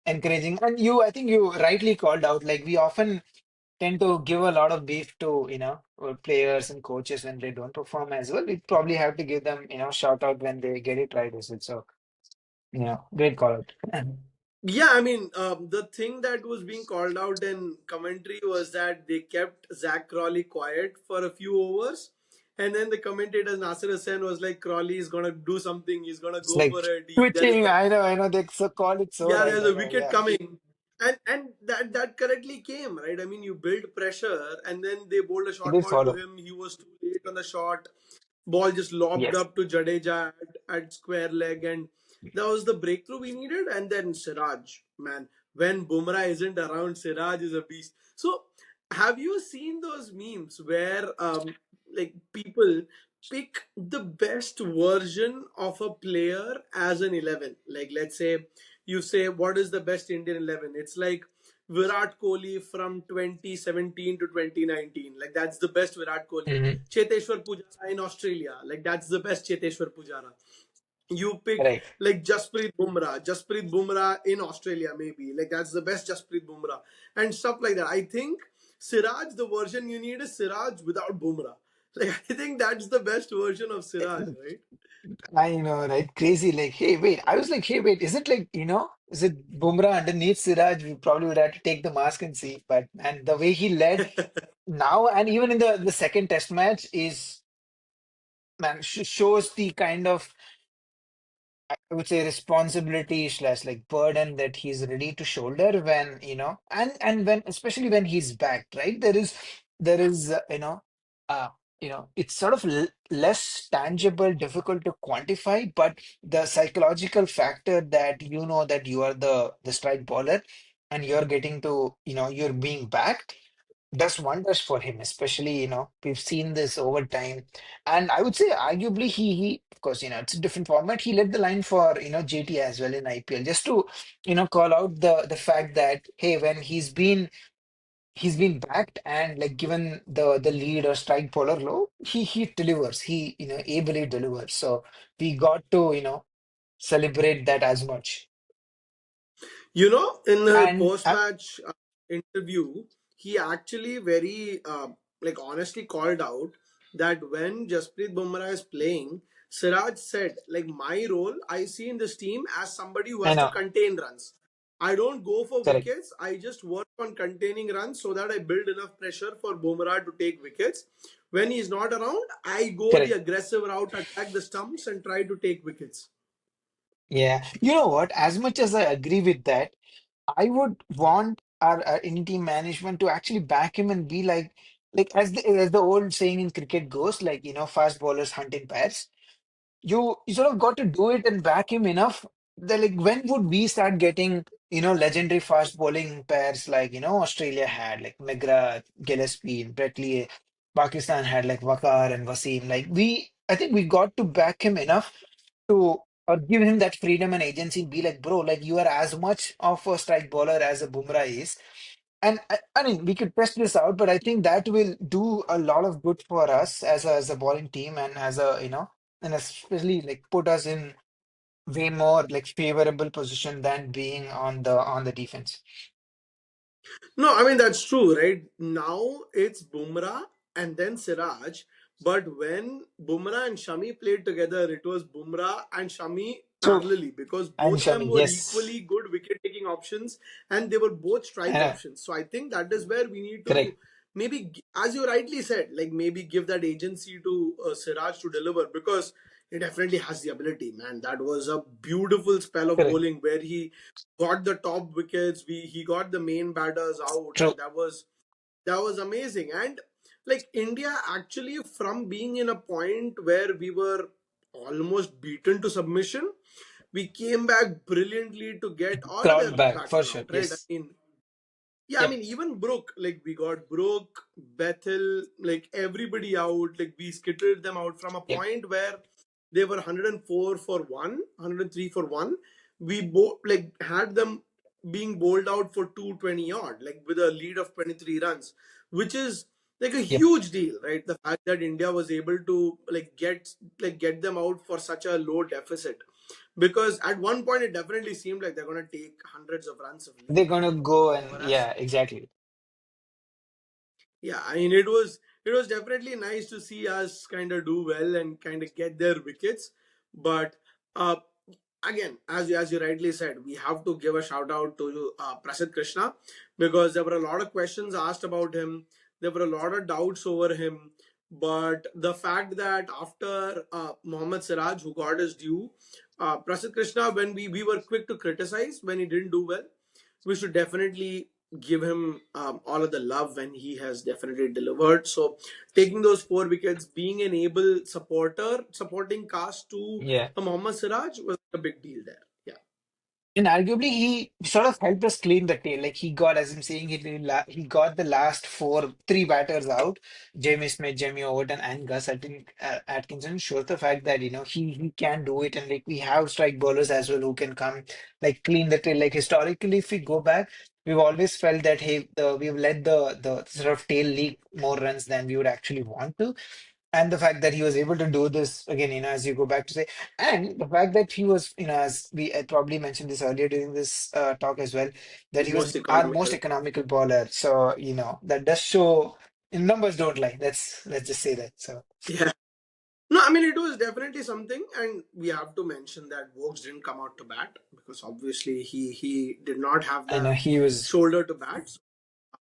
encouraging. And I think you rightly called out, like we often tend to give a lot of beef to, players and coaches when they don't perform as well. We probably have to give them, shout out when they get it right as well. So, great call out. Yeah, I mean, the thing that was being called out in commentary was that they kept Zach Crawley quiet for a few overs. And then the commentator Nasir Hussain was like, Crawley is going to do something. He's going to It's go like for it. There is twitching. a, I know, they so call it so yeah, right. there's I a know, wicket yeah. coming. And that correctly came, right? I mean, you build pressure and then they bowled a It short did ball to follow. him. He was too late on the shot. ball just lobbed Yes. up to Jadeja at square leg, and that was the breakthrough we needed. And then Siraj, man, when Bumrah isn't around, Siraj is a beast. So, have you seen those memes where like people pick the best version of a player as an 11? Like, let's say you say, what is the best Indian 11? It's like Virat Kohli from 2017 to 2019. Like, that's the best Virat Kohli. Hmm. Cheteshwar Pujara in Australia. Like, that's the best Cheteshwar Pujara. You pick Right. like Jasprit Bumrah in Australia, maybe. Like, that's the best Jasprit Bumrah. And stuff like that. I think Siraj, the version you need is Siraj without Bumrah. Like, I think that's the best version of Siraj, right? I know, right? Crazy. Like, hey, wait. I was like, hey, wait. Is it like, is it Bumrah underneath Siraj? We probably would have to take the mask and see. But and the way he led now, and even in the second test match, is man shows the kind of, I would say, responsibility slash like burden that he's ready to shoulder when, and when, especially when he's backed, right? There is, uh, it's sort of less tangible, difficult to quantify, but the psychological factor that that you are the strike bowler and you're getting to, you're being backed does wonders for him, especially, we've seen this over time. And I would say arguably he of course, it's a different format. He led the line for, JT as well in IPL. Just to, call out the fact that, hey, when he's been backed and like given the lead or strike bowler low, he delivers. He, ably delivers. So we got to, celebrate that as much. In the And post-match interview, he actually very like honestly called out that when Jasprit Bumrah is playing, Siraj said, like, my role I see in this team as somebody who I has to know, contain runs. I don't go for correct, wickets. I just work on containing runs so that I build enough pressure for Bumrah to take wickets. When he's not around, I go the correct. aggressive route, attack the stumps, and try to take wickets. Yeah. You know what? As much as I agree with that, I would want our Indian team management to actually back him and be like as the old saying in cricket goes, like fast bowlers hunt in pairs. You sort of got to do it and back him enough that like when would we start getting legendary fast bowling pairs like Australia had like McGrath, Gillespie, and Brett. Pakistan had like Waqar and Wasim. Like I think we got to back him enough to or give him that freedom and agency and be like, bro, like you are as much of a strike bowler as a Bumrah is. And I mean, we could test this out, but I think that will do a lot of good for us as a bowling team and as a, and especially like put us in way more like favorable position than being on the defense. No, I mean that's true, right? Now it's Bumrah and then Siraj, but when Bumrah and Shami played together, it was Bumrah and Shami So, parallelly because and both them Shami, were yes, equally good wicket taking options and they were both I strike know, options. So I think that is where we need to correct, maybe, as you rightly said, like maybe give that agency to Siraj to deliver because he definitely has the ability, man. That was a beautiful spell of correct, bowling where he got the top wickets. He got the main batters out, true, and that was amazing. And like India actually from being in a point where we were almost beaten to submission, we came back brilliantly to get all their crowd back for batsmen sure. out. Right? I Yes, mean, yeah, I yep, mean, even Brook, like we got Brook, Bethel, like everybody out. Like we skittered them out from a yep, point where they were 104 for one, 103 for one. We like had them being bowled out for 220 odd, like with a lead of 23 runs, which is like a yep. huge deal, right? The fact that India was able to get them out for such a low deficit. Because at one point it definitely seemed like they're gonna take hundreds of runs of They're lead. gonna go and Whereas yeah, exactly. yeah, I mean it was definitely nice to see us kind of do well and kind of get their wickets. But uh, again, as you rightly said, we have to give a shout out to Prasid Krishna because there were a lot of questions asked about him. There were a lot of doubts over him. But the fact that after Mohammad Siraj, who got his due, Prasid Krishna, when we were quick to criticize when he didn't do well, we should definitely give him all of the love when he has definitely delivered. So taking those 4 wickets, being an able supporting cast to Yeah. Mohammad Siraj was a big deal there. Yeah, And arguably, he sort of helped us clean the tail. Like he got, as I'm saying, he got the last three batters out. Jamie Smith, Jamie Overton, and Gus Atkinson shows the fact that he can do it, and like we have strike bowlers as well who can come like clean the tail. Like historically, if we go back, we've always felt that hey, we've let the sort of tail leak more runs than we would actually want to. And the fact that he was able to do this again, as you go back to say, and the fact that he was, as we I probably mentioned this earlier during this talk as well, that he was most our most economical. economical bowler. So, that does show, numbers don't lie. Let's just say that. So, Yeah. No, I mean it was definitely something, and we have to mention that Vokes didn't come out to bat because obviously he did not have I know the he was shoulder to bat.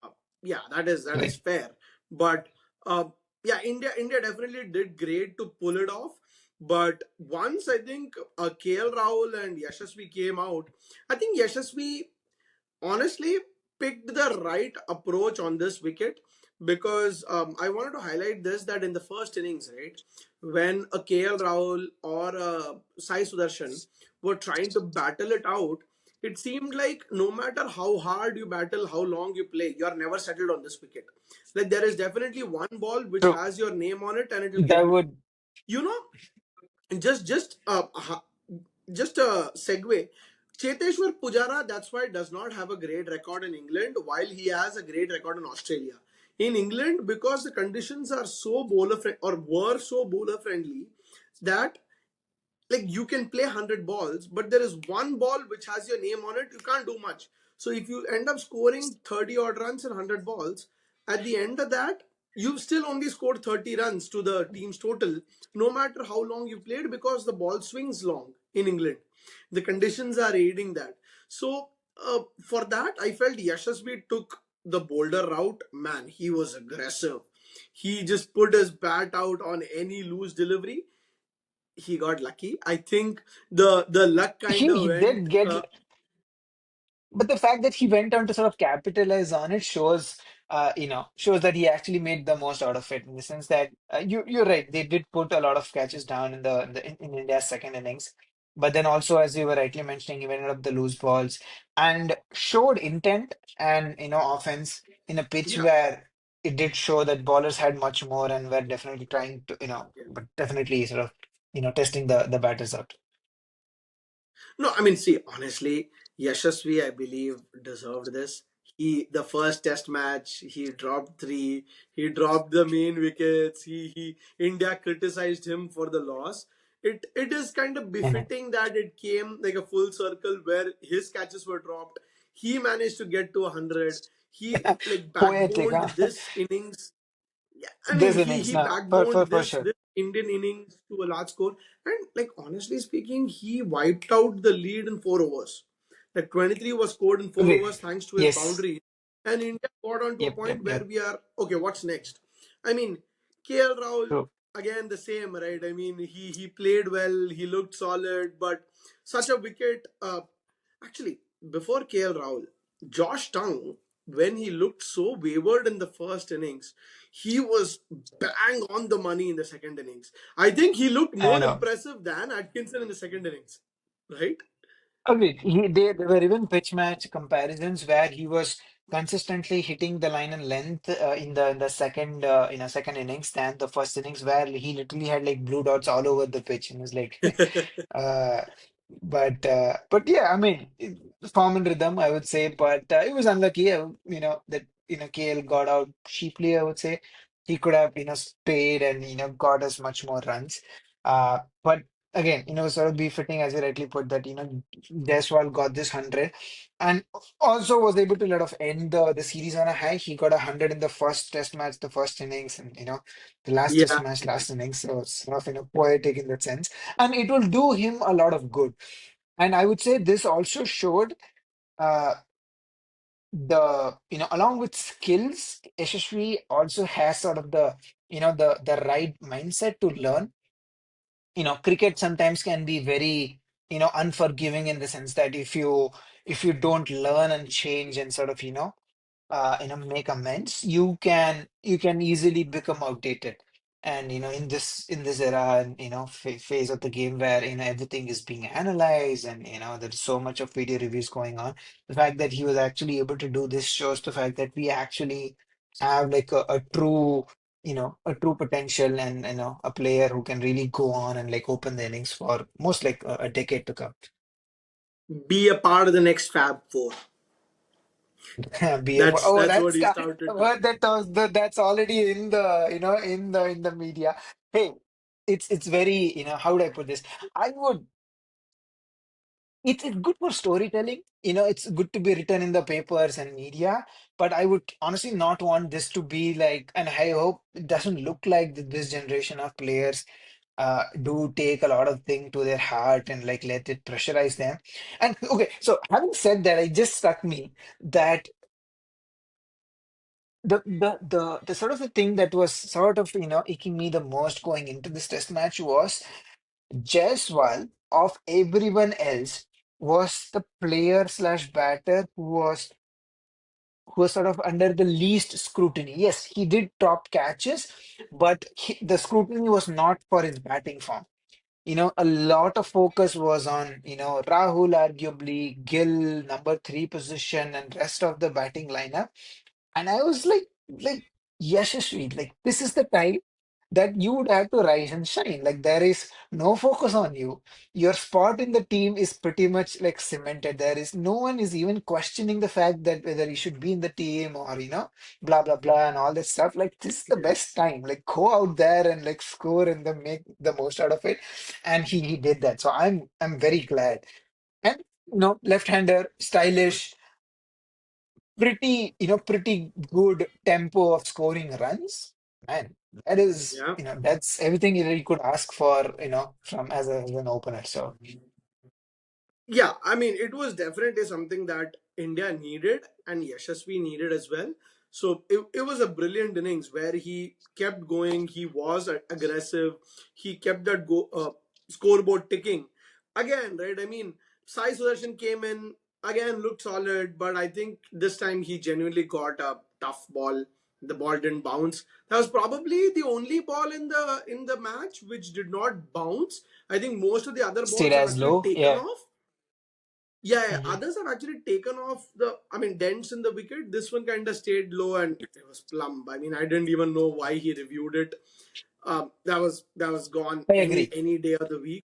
Uh, yeah, that is right. fair. But yeah, India definitely did great to pull it off. But once I think KL Rahul and Yashasvi came out, I think Yashasvi honestly picked the right approach on this wicket because I wanted to highlight this that in the first innings, right, when a KL Rahul or a Sai Sudarshan were trying to battle it out, it seemed like no matter how hard you battle, how long you play, you are never settled on this wicket. Like there is definitely one ball which So has your name on it and it will that get to you. would You know, just a segue. Cheteshwar Pujara, that's why does not have a great record in England, while he has a great record in Australia. In England, because the conditions are so bowler or were so bowler friendly, that like you can play 100 balls, but there is one ball which has your name on it, you can't do much. So if you end up scoring 30 odd runs in 100 balls, at the end of that you've still only scored 30 runs to the team's total, no matter how long you played, because the ball swings long in England. The conditions are aiding that. So for that I felt Yashasvi took the bolder route. Man, he was aggressive. He just put his bat out on any loose delivery. He got lucky. I think the luck kind he of did went. get. But the fact that he went on to sort of capitalize on it shows that he actually made the most out of it in the sense that you're right. They did put a lot of catches down in India's second innings, but then also, as you were rightly mentioning, he ended up the loose balls and showed intent and offense in a pitch Yeah, where it did show that bowlers had much more and were definitely trying to yeah. but definitely sort of testing the batters out. No, I mean, see, honestly, Yashasvi, I believe, deserved this. The first test match, he dropped three. He dropped the main wickets. India criticized him for the loss. It is kind of Mhm. befitting that it came like a full circle where his catches were dropped. He managed to get to 100. He like Poetic, backboned huh? this innings. Yeah, I mean, This he innings he now, for backboned for this sure. this Indian innings to a large score, and like honestly speaking, he wiped out the lead in 4 overs. Like 23 was scored in four Okay. overs thanks to his Yes. boundary, and India got on to a Yep. Yep. point where Yep. we are okay. What's next? I mean, KL Rahul True. again the same, right? I mean, he played well, he looked solid, but such a wicket. Actually, before KL Rahul, Josh Tongue, when he looked so wayward in the first innings, he was bang on the money in the second innings. I think he looked I more know. impressive than Atkinson in the second innings, right? Agreed. There were even pitch match comparisons where he was consistently hitting the line and length in the second innings than the first innings, where he literally had like blue dots all over the pitch and was like Uh, but yeah, I mean, form and rhythm, I would say. But it was unlucky, that KL got out cheaply. I would say he could have stayed and got us much more runs. But again, sort of befitting as you rightly put that Jaiswal got this 100 and also was able to let off end the series on a high. He got 100 in the first Test match, the first innings, and the last Test Yeah. match, last innings. So it's sort of poetic in that sense and it will do him a lot of good. And I would say this also showed uh, along with skills, Yashasvi also has sort of the right mindset to learn. Cricket sometimes can be very unforgiving in the sense that if you don't learn and change and sort of make amends, you can easily become outdated. And in this era and phase of the game where everything is being analyzed, and there's so much of video reviews going on, the fact that he was actually able to do this shows the fact that we actually have like a true a true potential, and a player who can really go on and like open the innings for most like a decade to come. Be a part of the next Fab Four. Oh, That's what that's he started to. well, that's already in the in the media. Hey, it's very how would I put this? I would it's good for storytelling. It's good to be written in the papers and media, but I would honestly not want this to be like, and I hope it doesn't look like this generation of players do take a lot of thing to their heart and like let it pressurize them. And okay, so having said that, it just struck me that the sort of the thing that was sort of aching me the most going into this test match was Jaiswal of everyone else was the player slash batter who was sort of under the least scrutiny. Yes, he did top catches, but the scrutiny was not for his batting form. A lot of focus was on Rahul, arguably Gill, number three position, and rest of the batting lineup. And I was like, Yashasvi, like this is the time that you would have to rise and shine. Like there is no focus on you. Your spot in the team is pretty much like cemented. There is no one is even questioning the fact that whether you should be in the team or blah blah blah and all this stuff. Like this is the Yeah. best time. Like go out there and like score and then make the most out of it. And he did that. So I'm very glad. And left-hander, stylish, pretty good tempo of scoring runs. Man, that is, Yeah. that's everything you could ask for, from as an opener. So Yeah, I mean, it was definitely something that India needed and Yashasvi needed as well. So it was a brilliant innings where he kept going. He was aggressive. He kept that scoreboard ticking. Again, right? I mean, Sai Sudarshan came in again, looked solid, but I think this time he genuinely got a tough ball. The ball didn't bounce. That was probably the only ball in the match which did not bounce. I think most of the other stayed balls have as actually low. taken Yeah. off. Yeah, yeah, Mhm. others have actually taken off I mean, dents in the wicket. This one kind of stayed low and it was plumb. I mean, I didn't even know why he reviewed it. That was gone I any agree. any day of the week.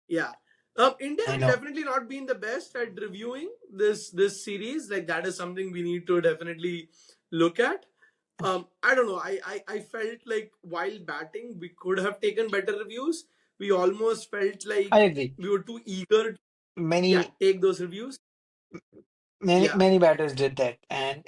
Yeah. India I have know. definitely not been the best at reviewing this series. Like that is something we need to definitely look at. I don't know. I felt like while batting, we could have taken better reviews. We almost felt I like agree. we were too eager to, yeah, Many take those reviews. many Yeah, many batters did that, and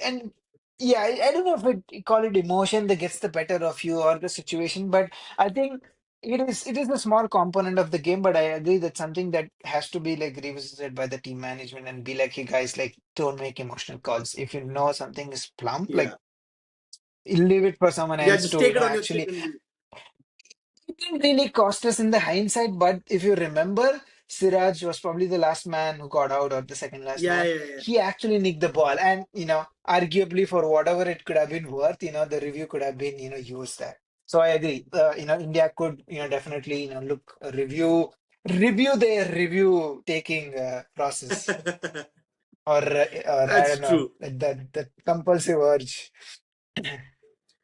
yeah, I don't know if you call it emotion that gets the better of you or the situation, but I think it is a small component of the game. But I agree that something that has to be like revisited by the team management and be like, hey guys, like don't make emotional calls. If you know something is plump, like yeah, leave it for someone yeah. else Just to take it on your chin actually. and leave. It didn't really cost us in the hindsight, but if you remember, Siraj was probably the last man who got out, or the second last Yeah, man. yeah, yeah. He actually nicked the ball, and arguably for whatever it could have been worth, the review could have been, used there. So I agree. India could, definitely, look review their review taking process, or I That's don't know, true. that compulsive urge.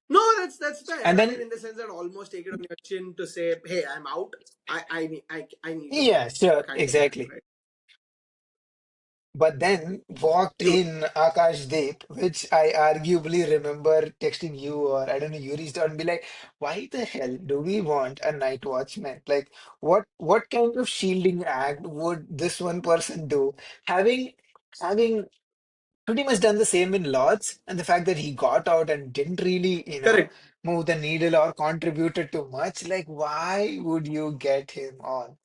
No, that's fair. And I mean, then, in the sense that almost take it on your chin to say, "Hey, I'm out. I need to yeah, go," sure, kind of that, exactly. right? But then walked You in Akash Deep, which I arguably remember texting you, or I don't know, you reached out and be like, why the hell do we want a night watchman? Like, what kind of shielding act would this one person do? Having having pretty much done the same in Lords, and the fact that he got out and didn't really, correct. move the needle or contributed too much, like why would you get him on?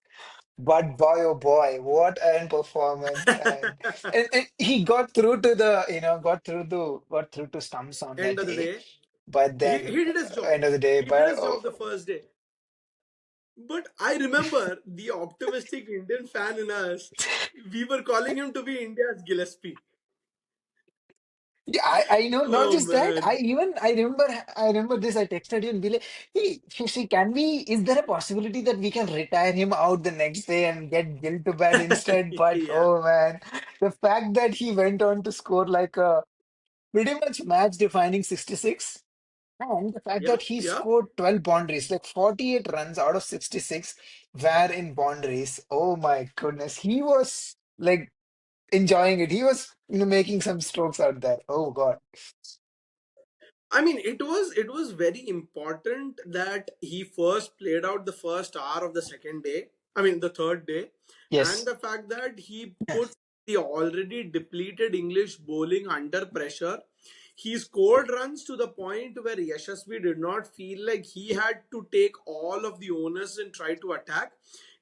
But boy, oh boy, what an performance! And he got through to stumps on End that of the day. day, But he then, did his job. end of the day, He did but his job the first day. But I remember the optimistic Indian fan in us. We were calling him to be India's Gillespie. Yeah, I know. Not Oh just that. man. I remember this. I texted you and be like, "Hey, Shashi, can we? Is there a possibility that we can retire him out the next day and get Gil to bat instead?" But Yeah. oh man, the fact that he went on to score like a pretty much match-defining 66, and the fact Yeah. that he Yeah. scored 12 boundaries, like 48 runs out of 66, were in boundaries. Oh my goodness, he was like enjoying it. He was, making some strokes out there. Oh God. I mean, it was very important that he first played out the first hour of the second day. I mean, the third day, and Yes. the fact that he put the already depleted English bowling under pressure. He scored runs to the point where Yashasvi did not feel like he had to take all of the onus and try to attack.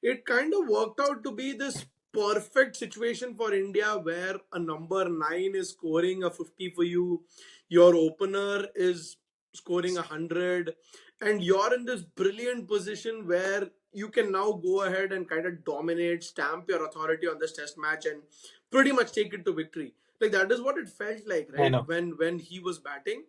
It kind of worked out to be this perfect situation for India where a number 9 is scoring a 50 for you, your opener is scoring 100, and you're in this brilliant position where you can now go ahead and kind of dominate, stamp your authority on this test match, and pretty much take it to victory. Like that is what it felt like, I right? know. When he was batting.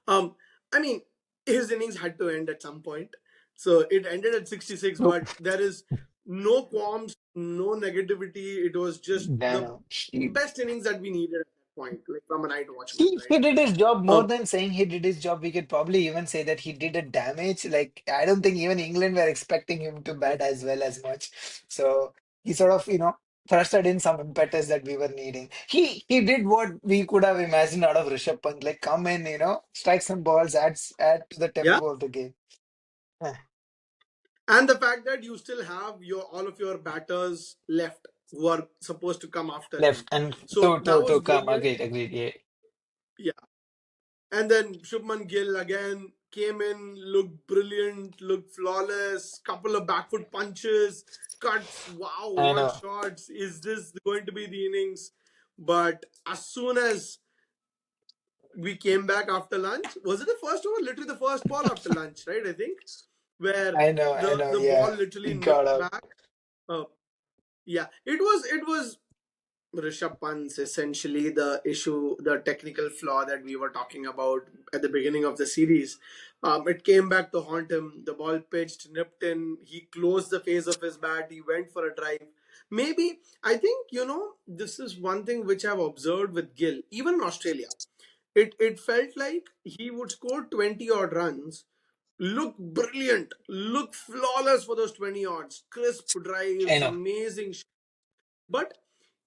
um I mean, his innings had to end at some point, so it ended at 66, True. but there is no qualms, no negativity. It was just I the know. best innings that we needed at that point, like from a night watchman, He right? did his job. More um than saying he did his job, we could probably even say that he did a damage. Like, I don't think even England were expecting him to bat as well as much. So he sort of, thrusted in some impetus that we were needing. He did what we could have imagined out of Rishabh Pant, like come in, strike some balls, add to the yeah. tempo of the game. Eh, And the fact that you still have your all of your batters left who are supposed to come after him, Left and so to that to was to come. brilliant. Agreed. Yeah, Yeah. And then Shubman Gill again came in, looked brilliant, looked flawless, couple of back foot punches, cuts. Wow, I what know. shots! Is this going to be the innings? But as soon as we came back after lunch, was it the first over? Literally the first ball after lunch, right? I think where I know. the ball Yeah, literally he got nipped out. back. Uh, yeah, it was Rishabh Pant's essentially the issue, the technical flaw that we were talking about at the beginning of the series. It came back to haunt him. The ball pitched, nipped in. He closed the face of his bat. He went for a drive. Maybe, I think, this is one thing which I've observed with Gill, even in Australia. It felt like he would score 20 odd runs, look brilliant, look flawless for those 20 odds, crisp I drives, know. amazing. But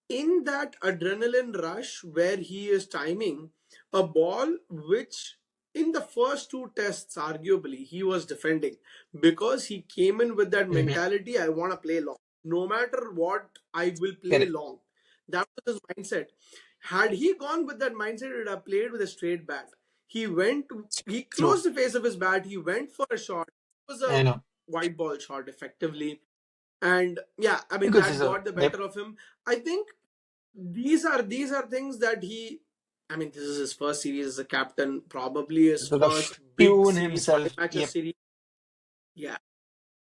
in that adrenaline rush where he is timing a ball which in the first two tests arguably he was defending, because he came in with that Hmm. mentality, I want to play long, no matter what, I will play Correct. long. That was his mindset. Had he gone with that mindset, he would have played with a straight bat. He True. closed the face of his bat, he went for a shot. It was a I know. white ball shot effectively, and yeah, I mean Because that he's a got the yep. better of him. I think these are things that he, I mean, this is his first series as a captain, probably his Sort of first big tune series, five himself. matches Yep. series. Yeah.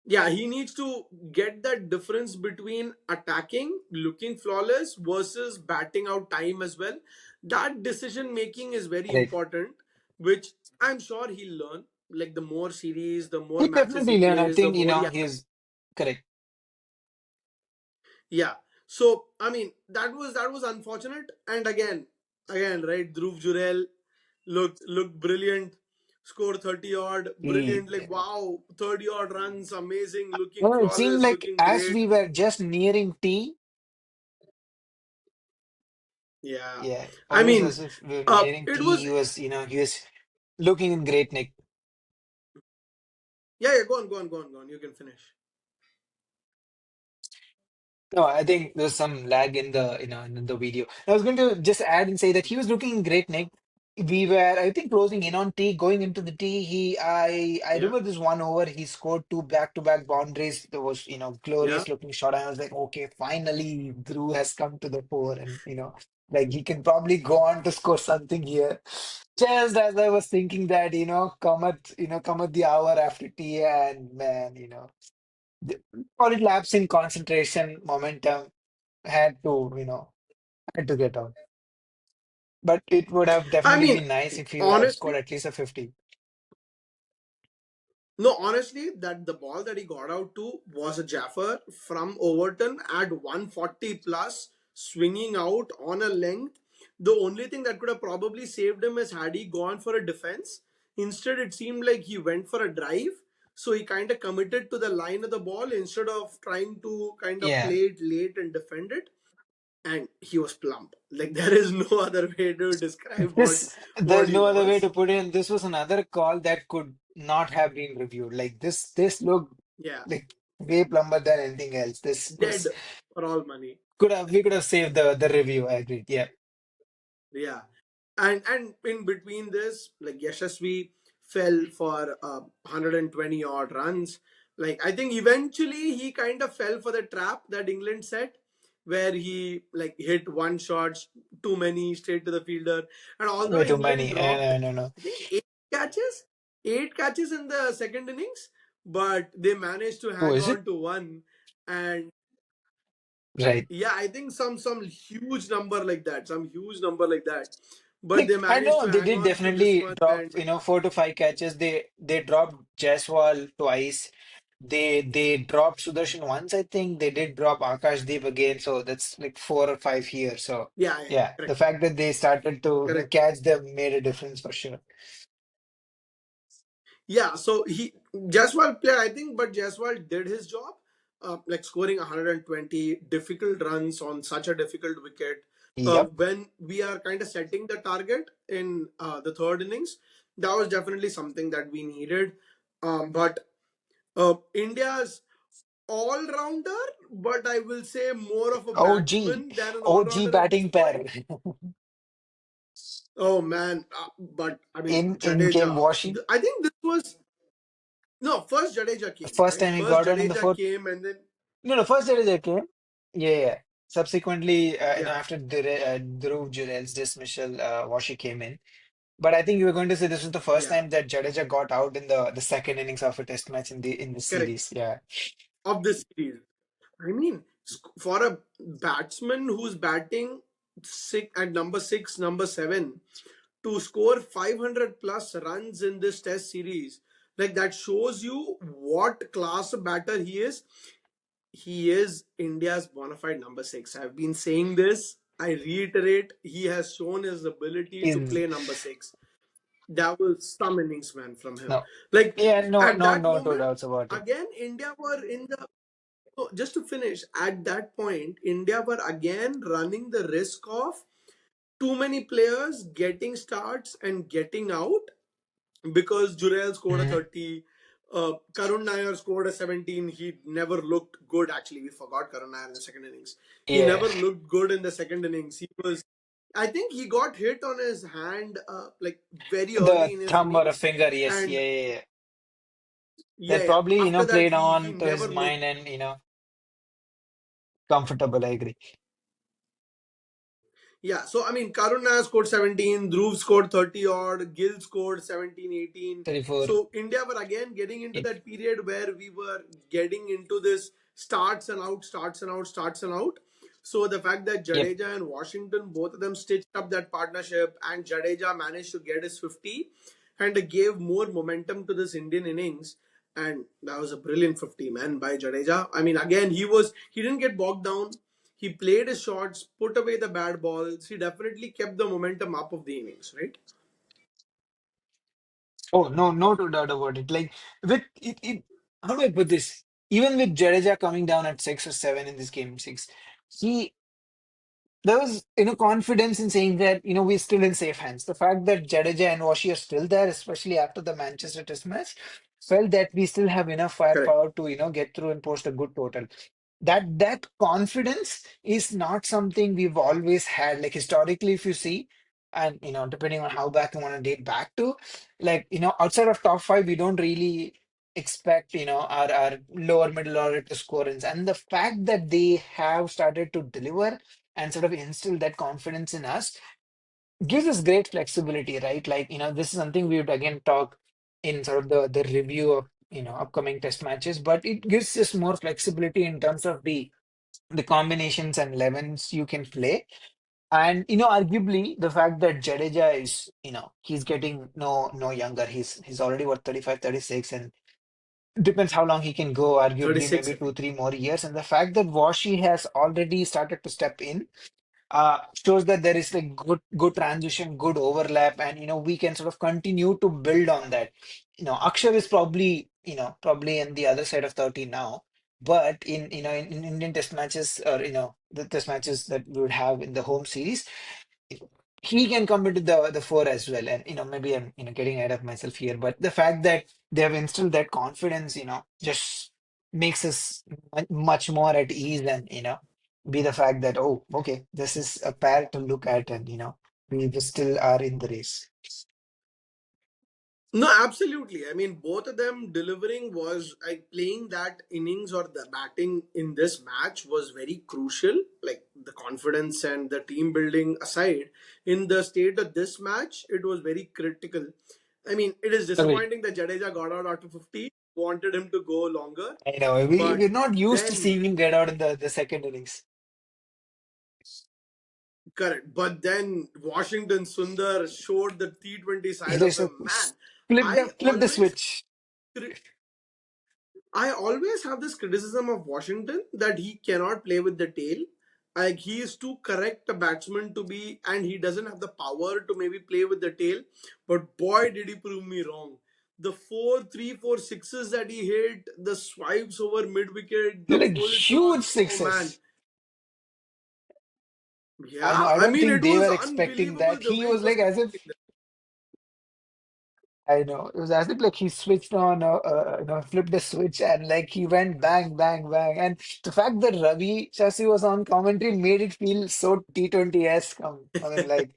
Yeah, he needs to get that difference between attacking, looking flawless versus batting out time as well. That decision making is very Right. important, which I'm sure he'll learn. Like the more series, the more He matches he definitely learned. I plays, the think, more he. he's correct. Yeah. So I mean that was unfortunate. And again, right? Dhruv Jurel looked brilliant. Scored 30 odd, He, brilliant. Like wow, 30 odd runs, amazing, looking it seemed flawless, like looking as great. we were just nearing tea, Yeah. yeah, I almost mean, as if we were nearing it tea, was he was looking in great nick. yeah, yeah. Go on, go on, go on, go on. You can finish. No, I think there's some lag in the video. I was going to just add and say that he was looking in great nick. We were, I think, closing in on T, going into the T. I Yeah, remember this one over. He scored two back-to-back boundaries. There was, yeah. glorious looking shot. I was like, okay, finally, Drew has come to the fore, and like he can probably go on to score something here. Just as I was thinking that, come at the hour after tea, and man, the- call it lapse in concentration, momentum had to, had to get out. But it would have I definitely mean, been nice if he would have scored honestly, at least a 50. no, honestly, that the ball that he got out to was a Jaffer from Overton at 140 plus, swinging out on a length. The only thing that could have probably saved him is had he gone for a defense. Instead, it seemed like he went for a drive. So he kind of committed to the line of the ball instead of trying to kind of Yeah. play it late and defend it. And he was plump. Like there is no other way to describe what There's he no other way was. to put it. And this was another call that could not have been reviewed. Like this looked Yeah, like way plumber than anything else. This dead was for all money. we could have saved the review. I agree. Yeah. Yeah, and in between this, like Yashasvi fell for 120 odd runs. Like I think eventually he kind of fell for the trap that England set, where he like hit one shot too many straight to the fielder. And although Way too England many. dropped, No, no. I think catches, eight catches in the second innings, but they managed to Oh, hang is it? on to one. And Right. yeah, I think some huge number like that, some huge number like that. But they Like I managed know to they hang did on to this definitely one, drop, and 4 to 5 catches. They dropped Jaiswal twice. They dropped Sudarshan once, I think. They did drop Akash Deep again, so that's like 4 or 5 here. So yeah, yeah, yeah, the correct, fact that they started to correct. catch them made a difference for sure. Yeah, so he Jaiswal played, I think, but Jaiswal did his job, like scoring 120 difficult runs on such a difficult wicket. Yep. When we are kind of setting the target in the third innings, that was definitely something that we needed. But India's all rounder, but I will say more of a OG, batsman than an all OG rounder at this batting pair point. Oh man, but I mean in came Jadeja. Washi. I think this was no first Jadeja The came, first right? time he First got on in the Jadeja fourth. came, and then No, first Jadeja came. Yeah, yeah. Subsequently, yeah, after Dhruv Jurel's dismissal, Washi came in. But I think you were going to say this was the first yeah, time that Jadeja got out in the second innings of a test match in the correct, series. Yeah. of this series. I mean, for a batsman who's batting at number six, number seven, to score 500 plus runs in this test series, like that shows you what class of batter he is. He is India's bona fide number six. I've been saying this. I reiterate, he has shown his ability to Is play number six. That was some innings, man, from him. no. Like Yeah, no, at no, that no two moment, doubts about it. again, India were in the. So just to finish, at that point, India were again running the risk of too many players getting starts and getting out because Jurel scored a Mhm. 30. Karun Nair scored a 17. He never looked good, actually. We forgot Karun Nair in the second innings. He Yeah. never looked good in the second innings. He was, I think he got hit on his hand like very The early in his thumb or a innings. finger, yes, And yeah, yeah, yeah. yeah, That yeah. probably, After that, played he on to his never looked. mind and, comfortable, I agree. Yeah, so I mean, Karuna scored 17, Dhruv scored 30 odd, Gill scored 17, 18. 34. So India were again getting into Yep. that period where we were getting into this starts and out, starts and out, starts and out. So the fact that Yep. Jadeja and Washington, both of them stitched up that partnership, and Jadeja managed to get his 50 and gave more momentum to this Indian innings. And that was a brilliant 50, man, by Jadeja. I mean, again, he didn't get bogged down. He played his shots, put away the bad balls. He definitely kept the momentum up of the innings, right? Oh, no, no two doubt about it. Like how do I put this? Even with Jadeja coming down at 6 or 7 in this game six, he there was confidence in saying that we're still in safe hands. The fact that Jadeja and Washi are still there, especially after the Manchester Test match, felt that we still have enough Correct. firepower to get through and post a good total. That confidence is not something we've always had. Like historically, if you see, and depending on how back you want to date back to, like outside of top five, we don't really expect our lower middle order to score runs. And the fact that they have started to deliver and sort of instill that confidence in us gives us great flexibility, right? Like, this is something we would again talk in sort of the review of, upcoming test matches, but it gives us more flexibility in terms of the combinations and 11s you can play. And arguably the fact that Jadeja is, he's getting no younger. He's already what 35, 36, and depends how long he can go, arguably 36, maybe I two, think. three more years. And the fact that Washi has already started to step in shows that there is like good transition, good overlap, and we can sort of continue to build on that. Akshar is probably in the other side of 30 now, but in Indian test matches, or the test matches that we would have in the home series, he can come into the four as well. And maybe I'm getting ahead of myself here, but the fact that they have instilled that confidence, just makes us much more at ease, and be the fact that, oh, okay, this is a pair to look at, and we just still are in the race. No, absolutely. I mean, both of them delivering was like playing that innings or the batting in this match was very crucial. Like the confidence and the team building aside, in the state of this match, it was very critical. I mean, it is Agreed. disappointing that Jadeja got out after 50. Wanted him to go longer, I know we're but not used to then seeing him get out in the second innings. correct. But then Washington Sundar showed the T20 He side of just him. Man, I flip the always switch. I always have this criticism of Washington that he cannot play with the tail. Like he is too correct a batsman to be, and he doesn't have the power to maybe play with the tail. But boy, did he prove me wrong. The four, three, four sixes that he hit, the swipes over mid wicket, They're the like full huge toss. Oh man, sixes. I know. yeah. I I don't mean, think it they was were expecting unbelievable that. the He way he was was like as if protecting them. I know. It was as if like he switched on, flipped a switch, and like he went bang, bang, bang. And the fact that Ravi Shashi was on commentary made it feel so T20-esque. I mean, like,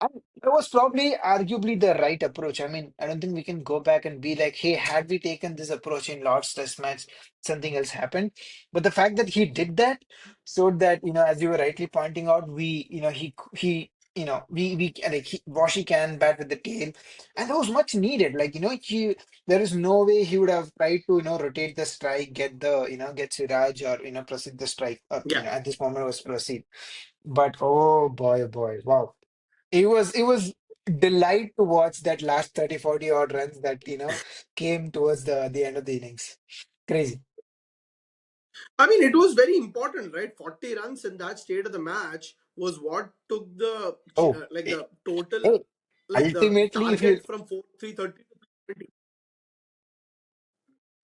and that was probably arguably the right approach. I mean, I don't think we can go back and be like, hey, had we taken this approach in Lord's Test match, something else happened. But the fact that he did that showed that, as you were rightly pointing out, we like Washi can bat with the tail, and that was much needed. Like, there is no way he would have tried to, rotate the strike, get Siraj, or, proceed the strike, Yeah. at this moment was proceed. But oh boy, wow. It was delight to watch that last 30, 40 odd runs that, came towards the end of the innings. Crazy. I mean, it was very important, right? 40 runs in that state of the match was what took the Oh, like eh, the total, hey, like the ultimately, if you target from 330 to 320.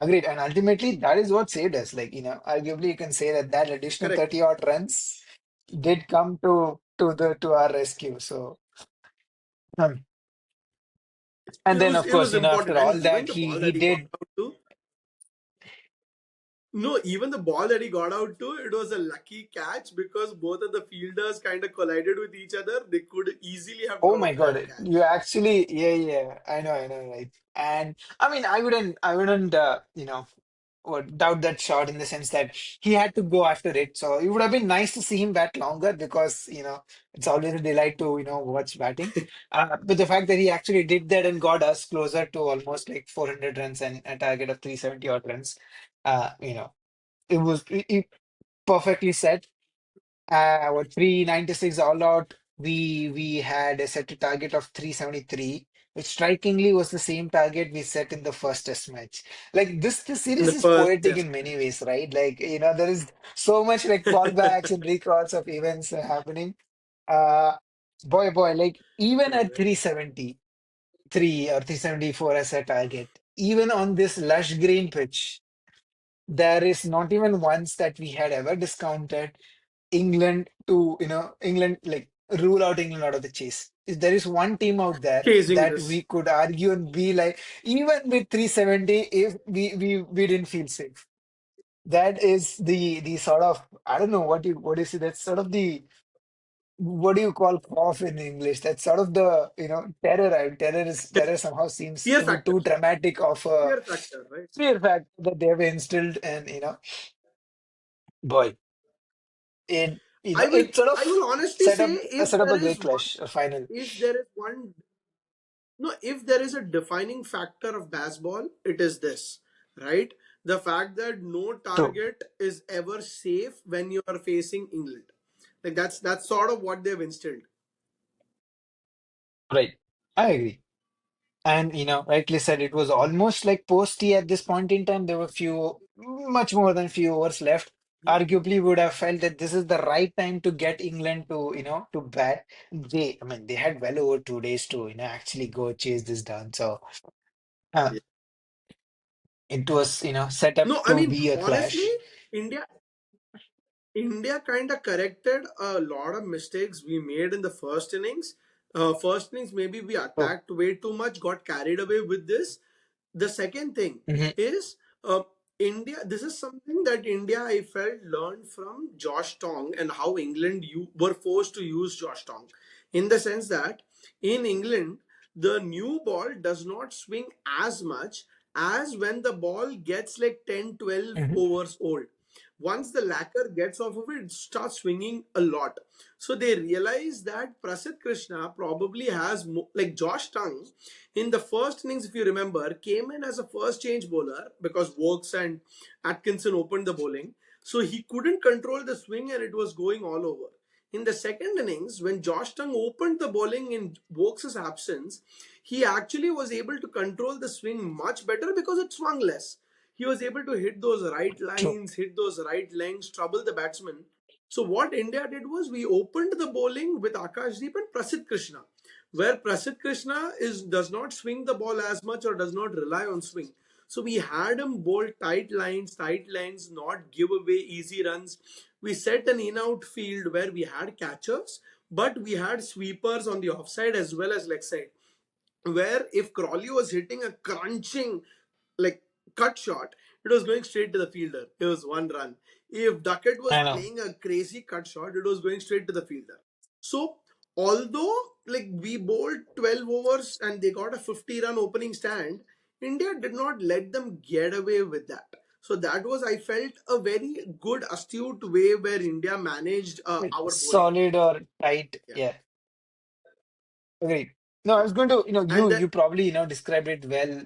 agreed, and ultimately that is what saved us. Like, arguably you can say that that additional Correct. 30 odd runs did come to our rescue. So, um, and then of It course, was important, after and all even that, the he ball he that he got did. out to. No, even the ball that he got out to, it was a lucky catch because both of the fielders kind of collided with each other. They could easily have Oh my dropped God, that you catch. actually, yeah, I know, right? And I mean, I wouldn't, would doubt that shot in the sense that he had to go after it. So it would have been nice to see him bat longer because, it's always a delight to, watch batting. But the fact that he actually did that and got us closer to almost like 400 runs and a target of 370 odd runs, it perfectly set. What 396 all out. We had a set a target of 373, which strikingly was the same target we set in the first test match. Like this In series the is first poetic test. in many ways, right? Like, there is so much like callbacks and recalls of events happening. Uh boy, like even at Correct. 373 or 374 as a target, even on this lush green pitch, there is not even once that we had ever discounted England, like rule out England out of the chase. If there is one team out there Chasing that this. we could argue and be like, even with 370, if we didn't feel safe. That is the sort of, I don't know what you say. That's sort of the, what do you call cough in English? That's sort of the, terror. Terror somehow seems Fear to be factor. too dramatic of a Fear factor, right? fear fact that they have instilled, and boy, it sort I will of honestly say set up a great clash, a final. if there is one no, if there is a defining factor of baseball, it is this, right? The fact that no True. target is ever safe when you are facing England. Like that's sort of what they've instilled. Right. I agree. And rightly said, it was almost like post tea at this point in time. There were much more than few overs left. Arguably, would have felt that this is the right time to get England to, to bat. I mean, they had well over 2 days to, actually go chase this down. So uh, Yeah. it was, set up No, I to mean be a honestly, clash. India India kind of corrected a lot of mistakes we made in the first innings. First innings, maybe we Oh, attacked way too much, got carried away with this. The second thing hmm is India. This is something that India, I felt, learned from Josh Tong and how England you were forced to use Josh Tong, in the sense that in England the new ball does not swing as much as when the ball gets like 10, 12 hmm overs old. Once the lacquer gets off of it, it starts swinging a lot. So they realize that Prasidh Krishna probably has like Josh Tongue in the first innings, if you remember, came in as a first change bowler because Wokes and Atkinson opened the bowling. So he couldn't control the swing and it was going all over. In the second innings, when Josh Tongue opened the bowling in Wokes' absence, he actually was able to control the swing much better because it swung less. He was able to hit those right True. lines, hit those right lengths, trouble the batsman. So what India did was we opened the bowling with Akashdeep and Prasidh Krishna, where Prasidh Krishna is does not swing the ball as much or does not rely on swing. So we had him bowl tight lines, not give away easy runs. We set an in-out field where we had catchers, but we had sweepers on the offside as well as leg side, where if Crawley was hitting a crunching like cut shot, it was going straight to the fielder. It was one run. If Duckett was I know. playing a crazy cut shot, it was going straight to the fielder. So although like we bowled 12 overs and they got a 50-run opening stand, India did not let them get away with that. So that was, I felt, a very good astute way where India managed our bowling. Solid or tight. Yeah. Yeah. Agreed. No, I was going to, And you probably, described it well,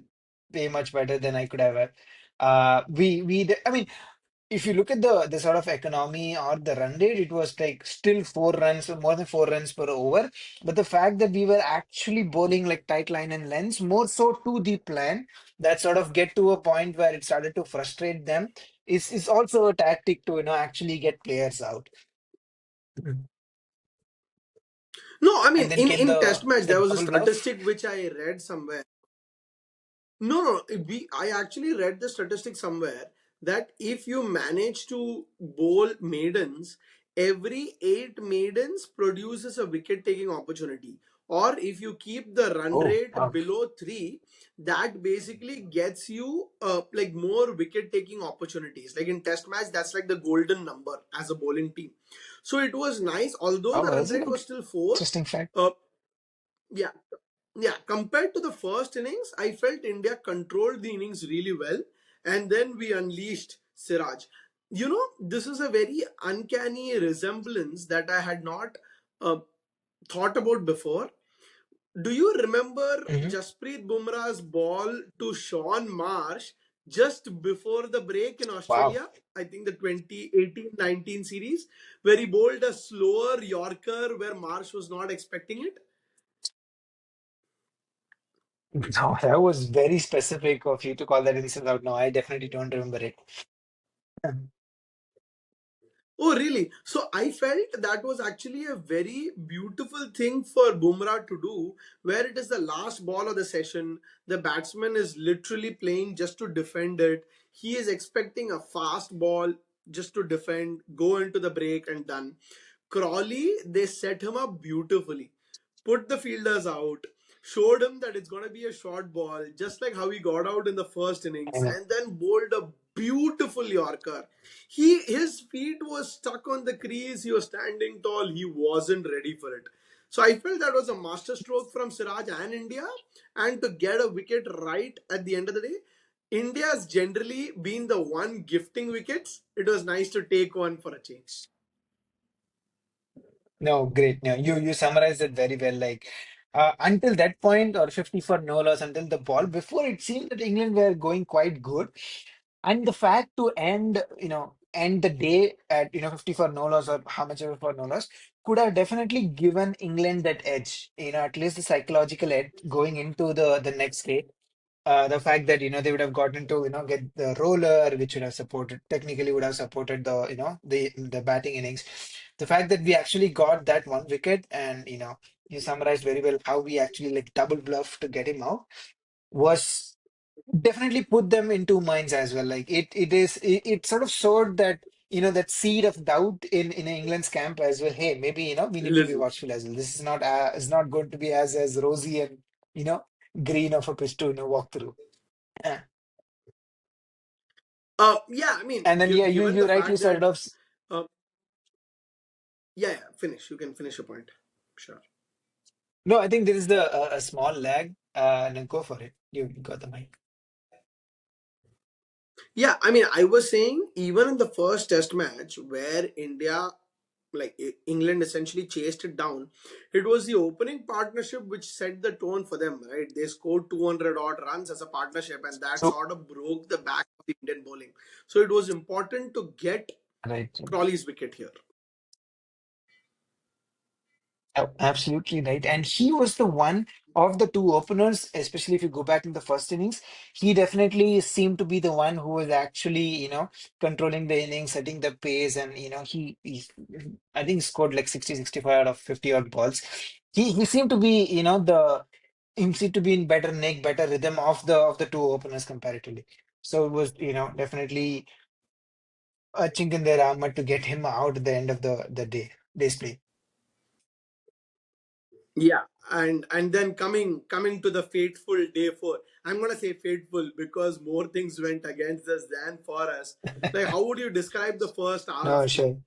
way much better than I could have. I mean, if you look at the sort of economy or the run rate, it was like still 4 runs, more than 4 runs per over. But the fact that we were actually bowling like tight line and lengths, more so to the plan, that sort of get to a point where it started to frustrate them, is also a tactic to, actually get players out. Mhm. no, I mean And then in came Test match there the was a double bluff. statistic which I read somewhere. No, I actually read the statistic somewhere that if you manage to bowl maidens, every 8 maidens produces a wicket taking opportunity. Or if you keep the run Oh, rate wow. below 3, that basically gets you like more wicket taking opportunities. Like in Test match, that's like the golden number as a bowling team. So it was nice, although Oh, the run that's rate an was still 4. interesting fact. Uh, yeah, yeah, compared to the first innings, I felt India controlled the innings really well, and then we unleashed Siraj. This is a very uncanny resemblance that I had not uh, thought about before. Do you remember Mhm. Jasprit Bumrah's ball to Sean Marsh just before the break in Wow. Australia? I think the 2018-19 series, where he bowled a slower Yorker where Marsh was not expecting it. No, that was very specific of you to call that instance out. No, I definitely don't remember it. Oh, really? So I felt that was actually a very beautiful thing for Bumrah to do, where it is the last ball of the session. The batsman is literally playing just to defend it. He is expecting a fast ball just to defend, go into the break, and done. Crawley, they set him up beautifully, put the fielders out, showed him that it's going to be a short ball, just like how he got out in the first I innings, know. and then bowled a beautiful Yorker. His feet was stuck on the crease. He was standing tall. He wasn't ready for it. So I felt that was a masterstroke from Siraj and India, and to get a wicket right at the end of the day. India's generally been the one gifting wickets. It was nice to take one for a change. No, great. No, you summarized it very well. Like until that point, or 50 for no loss, until the ball before, it seemed that England were going quite good. And the fact to end, end the day at 50 for no loss or how much ever for no loss could have definitely given England that edge, at least the psychological edge going into the next day. The fact that they would have gotten to get the roller, which would have supported technically would have supported the batting innings. The fact that we actually got that one wicket, and you summarized very well how we actually like double bluff to get him out, was definitely put them in two minds as well. Like it sort of sowed that that seed of doubt in England's camp as well. Hey, maybe we need to be Listen. watchful as well. This is not going to be as rosy and you know green of a pitch to walk through. Yeah. Yeah, I mean, And then yeah, you given you the rightly fact started that, off. uh, yeah, yeah, finish. You can finish your point. Sure. No, I think there is the a small lag. And then go for it. You got the mic. Yeah, I mean, I was saying even in the first test match where India, like England essentially chased it down, it was the opening partnership which set the tone for them, right? They scored 200 odd runs as a partnership, and that So sort of broke the back of the Indian bowling. So it was important to get right. Crawley's wicket here. Oh, absolutely right. And he was the one of the two openers, especially if you go back in the first innings, he definitely seemed to be the one who was actually, controlling the innings, setting the pace, and he I think he scored like 60, 65 out of 50 odd balls. He seemed to be, he seemed to be in better nick, better rhythm of the two openers comparatively. So it was, definitely a chink in their armor to get him out at the end of the day's play. Yeah, and then coming to the fateful day four. I'm gonna say fateful because more things went against us than for us. Like, how would you describe the first hour No, of play? sure.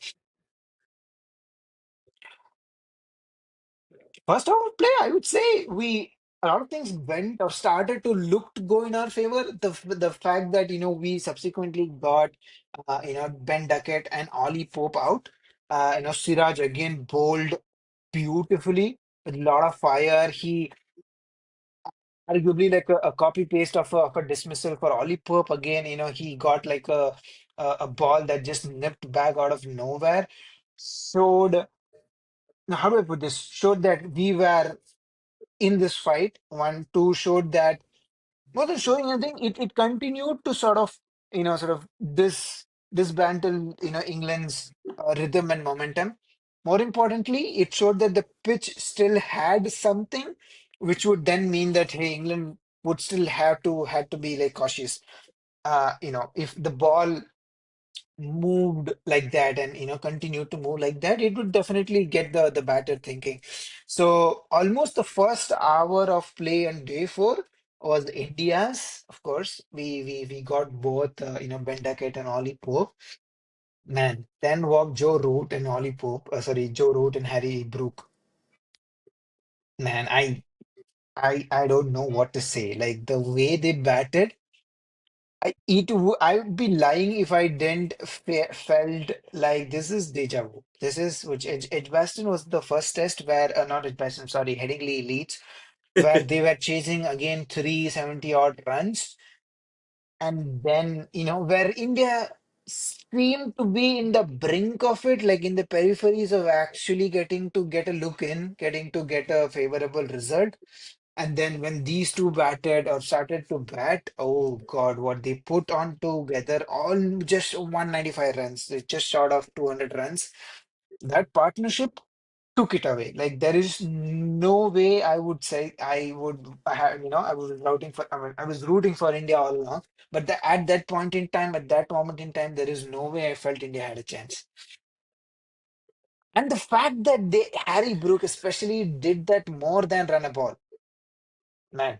First half of play, I would say a lot of things went or started to look to go in our favor. The fact that we subsequently got Ben Duckett and Ollie Pope out. Siraj again bowled beautifully with a lot of fire. He arguably like a copy paste of a dismissal for Ollie Pope again. He got like a ball that just nipped back out of nowhere. Showed Now how do I put this? Showed that we were in this fight. One, two showed that more than showing anything, it continued to sort of dismantle, England's rhythm and momentum. More importantly, it showed that the pitch still had something, which would then mean that hey, England would still had to be like cautious. If the ball moved like that and continued to move like that, it would definitely get the batter thinking. So almost the first hour of play on day four was India's. Of course, we got both Ben Duckett and Ollie Pope. Man, then walked Joe Root and Ollie Pope. Sorry, Joe Root and Harry Brook. Man, I don't know what to say. Like the way they batted. I would be lying if I didn't felt like this is deja vu. This is which Edgbaston was the first test where not Edgbaston, sorry, Headingley Leeds, where they were chasing again 370 odd runs, and then where India seemed to be in the brink of it, like in the peripheries of actually getting to get a look in, getting to get a favorable result. And then when these two batted or started to bat, oh God, what they put on together, all just 195 runs, just short of 200 runs. That partnership took it away. Like there is no way I would say I had, I was rooting for, I mean, I was rooting for India all along. But at that point in time, at that moment in time, there is no way I felt India had a chance. And the fact that Harry Brook especially did that more than run a ball, man.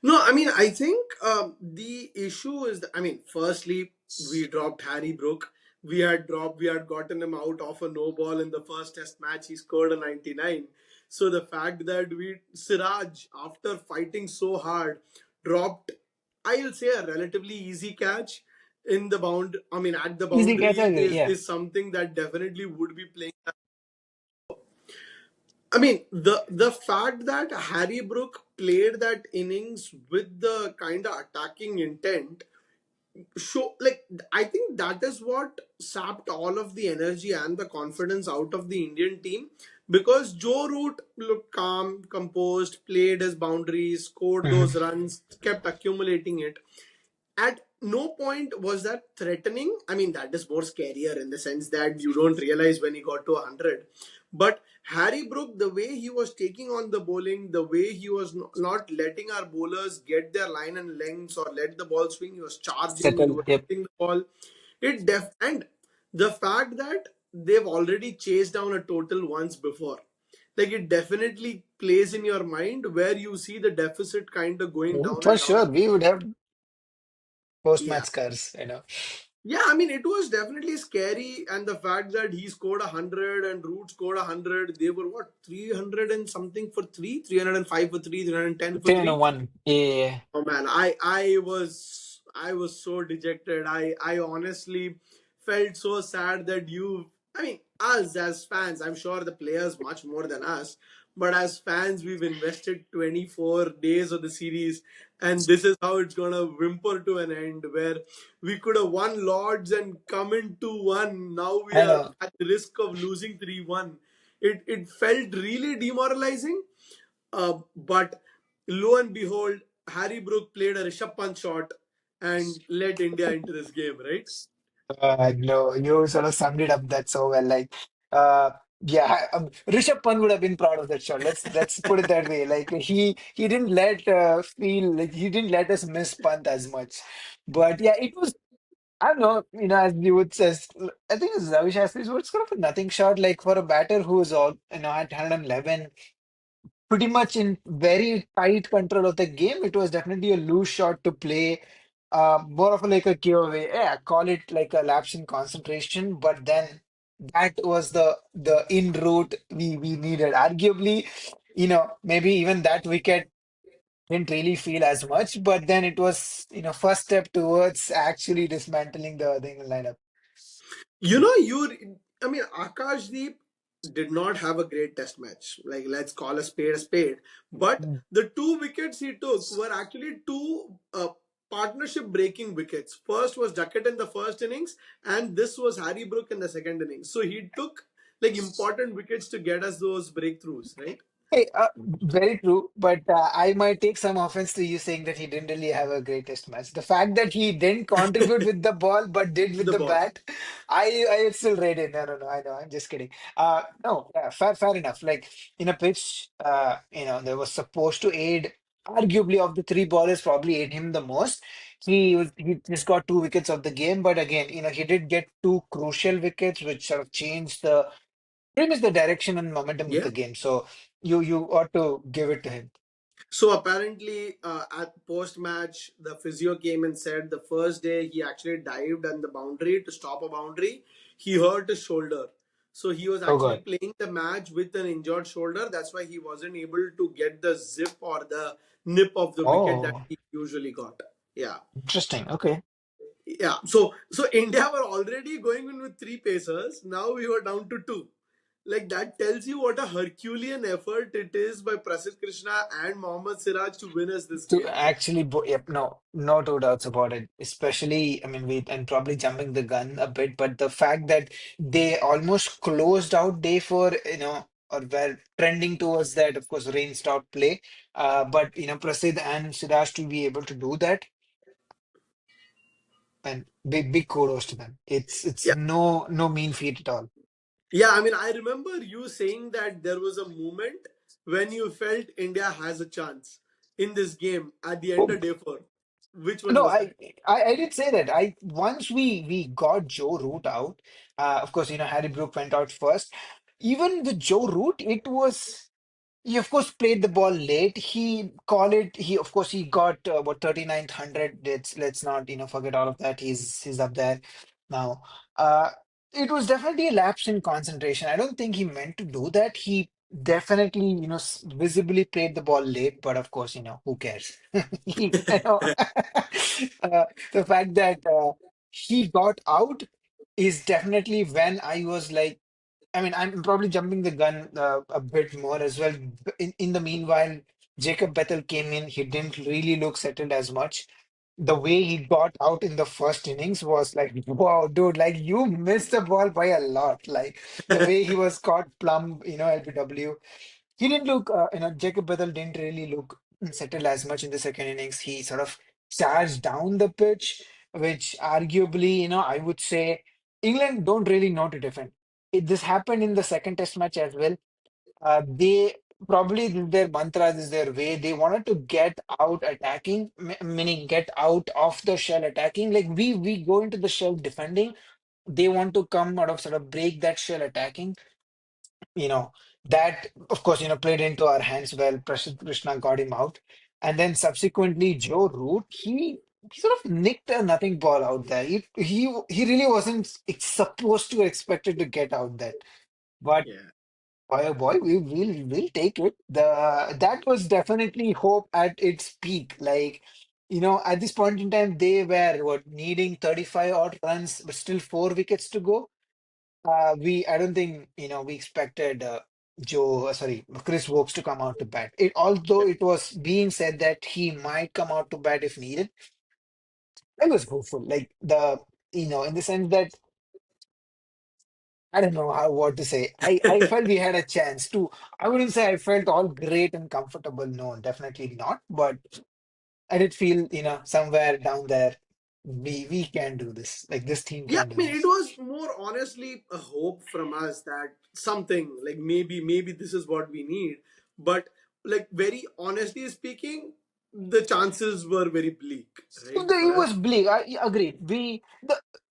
No, I mean, I think the issue is, that, I mean, firstly, we dropped Harry Brook. We had gotten him out of a no ball in the first test match. He scored a 99. So the fact that Siraj, after fighting so hard, dropped, I'll say a relatively easy catch in the I mean, at the Easy boundary category, yeah. is something that definitely would be playing. I mean, the fact that Harry Brook played that innings with the kind of attacking intent show, like, I think that is what sapped all of the energy and the confidence out of the Indian team, because Joe Root looked calm, composed, played his boundaries, scored those Mhm. runs, kept accumulating it. At no point was that threatening. I mean, that is more scarier in the sense that you don't realize when he got to 100. But Harry Brook, the way he was taking on the bowling, the way he was not letting our bowlers get their line and lengths or let the ball swing, he was charging, he Settle. was Yep. hitting the ball. And the fact that they've already chased down a total once before, like, it definitely plays in your mind where you see the deficit kind of going down For and down. sure, we would have Yeah. post-match scars. Yeah, I mean, it was definitely scary, and the fact that he scored 100 and Root scored 100, they were what, 300 and something for three, 305 for three, 310 for three. 3-1. Yeah. Oh man, I was so dejected. I honestly felt so sad that you, I mean, us as fans, I'm sure the players much more than us, but as fans we've invested 24 days of the series, and this is how it's gonna whimper to an end, where we could have won Lords and come into one. Now we I are know. at the risk of losing 3-1. It felt really demoralizing, but lo and behold, Harry Brook played a Rishabh Pant shot and led India into this game, right? No, you sort of summed it up that so well. Like, uh, yeah, Rishabh Pant would have been proud of that shot. Let's put it that way. Like he didn't let feel like he didn't let us miss Pant as much. But yeah, it was. I don't know. As you would says, I think it's Ravi Shastri's words, kind of a nothing shot. Like for a batter who is all at 111, pretty much in very tight control of the game. It was definitely a loose shot to play, more of a, like a giveaway. Yeah, call it like a lapse in concentration. But then that was the in route we needed. Arguably, maybe even that wicket didn't really feel as much. But then it was first step towards actually dismantling the England lineup. You know, I mean, Akashdeep did not have a great test match. Like, let's call a spade. But Mm. the two wickets he took were actually two partnership breaking wickets. First was Duckett in the first innings, and this was Harry Brook in the second innings. So he took like important wickets to get us those breakthroughs, right? Hey, very true, but I might take some offense to you saying that he didn't really have a greatest match. The fact that he didn't contribute with the ball but did with The the ball. bat, I would still rate it. No, no, no, I know, I'm just kidding. No, yeah, fair enough. Like in a pitch, there was supposed to aid, arguably of the three ballers, probably aid him the most. He just got two wickets of the game, but again, he did get two crucial wickets, which sort of changed the pretty much the direction and momentum of Yeah. the game. So you ought to give it to him. So apparently, at post match, the physio came and said the first day he actually dived on the boundary to stop a boundary, he hurt his shoulder. So he was Oh actually God. playing the match with an injured shoulder. That's why he wasn't able to get the zip or the nip of the wicket that Oh, he usually got. Yeah. interesting. Okay. Yeah. So India were already going in with three pacers. Now we were down to two. Like, that tells you what a Herculean effort it is by Prasid Krishna and Mohammad Siraj to win us this To game. actually, yep, no two doubts about it. Especially, I mean, and probably jumping the gun a bit, but the fact that they almost closed out day four, or were trending towards that. Of course, rain stopped play. But Prasid and Siraj to be able to do that, and big kudos to them. It's Yeah. no mean feat at all. Yeah, I mean, I remember you saying that there was a moment when you felt India has a chance in this game at the end of day four. Which one No, was that? I did say that. I once we got Joe Root out, of course, Harry Brook went out first. Even with Joe Root, it was he of course played the ball late. He of course he got what 39th hundred. Let's not forget all of that. He's up there now. Uh, it was definitely a lapse in concentration. I don't think he meant to do that. He definitely visibly played the ball late, but of course who cares? The fact that he got out is definitely when I was like. I mean, I'm probably jumping the gun a bit more as well. In the meanwhile, Jacob Bethel came in. He didn't really look settled as much. The way he got out in the first innings was like, wow, dude, like you missed the ball by a lot. Like the way he was caught plumb, LBW. He didn't look, Jacob Bethel didn't really look settled as much in the second innings. He sort of charged down the pitch, which arguably, I would say England don't really know to defend. This happened in the second test match as well. They probably their mantra is their way. They wanted to get out attacking, meaning get out of the shell attacking. Like we go into the shell defending. They want to come out of sort of break that shell attacking. You know, that of course, played into our hands well. Prashant Krishna got him out. And then subsequently, Joe Root, he sort of nicked a nothing ball out there. He really wasn't supposed to expected to get out that. But Yeah. boy, oh boy, we'll take it. That was definitely hope at its peak. Like, at this point in time, they were what needing 35 odd runs, but still 4 wickets to go. I don't think, we expected Chris Wokes to come out to bat. Although it was being said that he might come out to bat if needed, I was hopeful. Like in the sense that I don't know what to say. I felt we had a chance to. I wouldn't say I felt all great and comfortable. No, definitely not. But I did feel, somewhere down there, we can do this. Like this team Yeah, can I do mean, it this. was more honestly a hope from us that something like maybe this is what we need. But like very honestly speaking, the chances were very bleak, So right, for it us. was bleak. I agreed.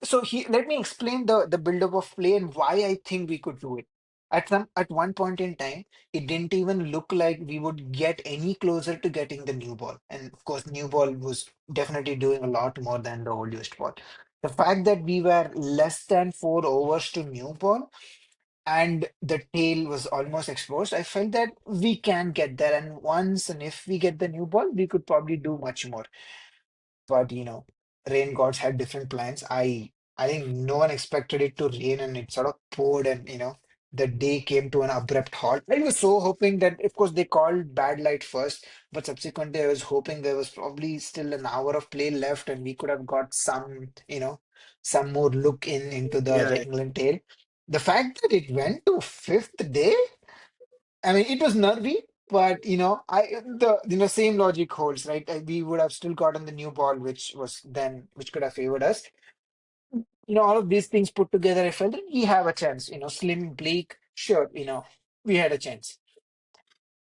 So he let me explain the build-up of play and why I think we could do it. At one point in time, it didn't even look like we would get any closer to getting the new ball. And of course, new ball was definitely doing a lot more than the old used ball. The fact that we were less than 4 overs to new ball and the tail was almost exposed, I felt that we can get there. And once and if we get the new ball, we could probably do much more. But rain gods had different plans. I think no one expected it to rain, and it sort of poured, and the day came to an abrupt halt. I was so hoping that, of course, they called bad light first, but subsequently I was hoping there was probably still an hour of play left, and we could have got some more look into the Yeah. England tail. The fact that it went to fifth day, I mean, it was nervy, but the same logic holds, right? We would have still gotten the new ball, which could have favored us. All of these things put together, I felt that we have a chance. Slim, bleak, sure, we had a chance.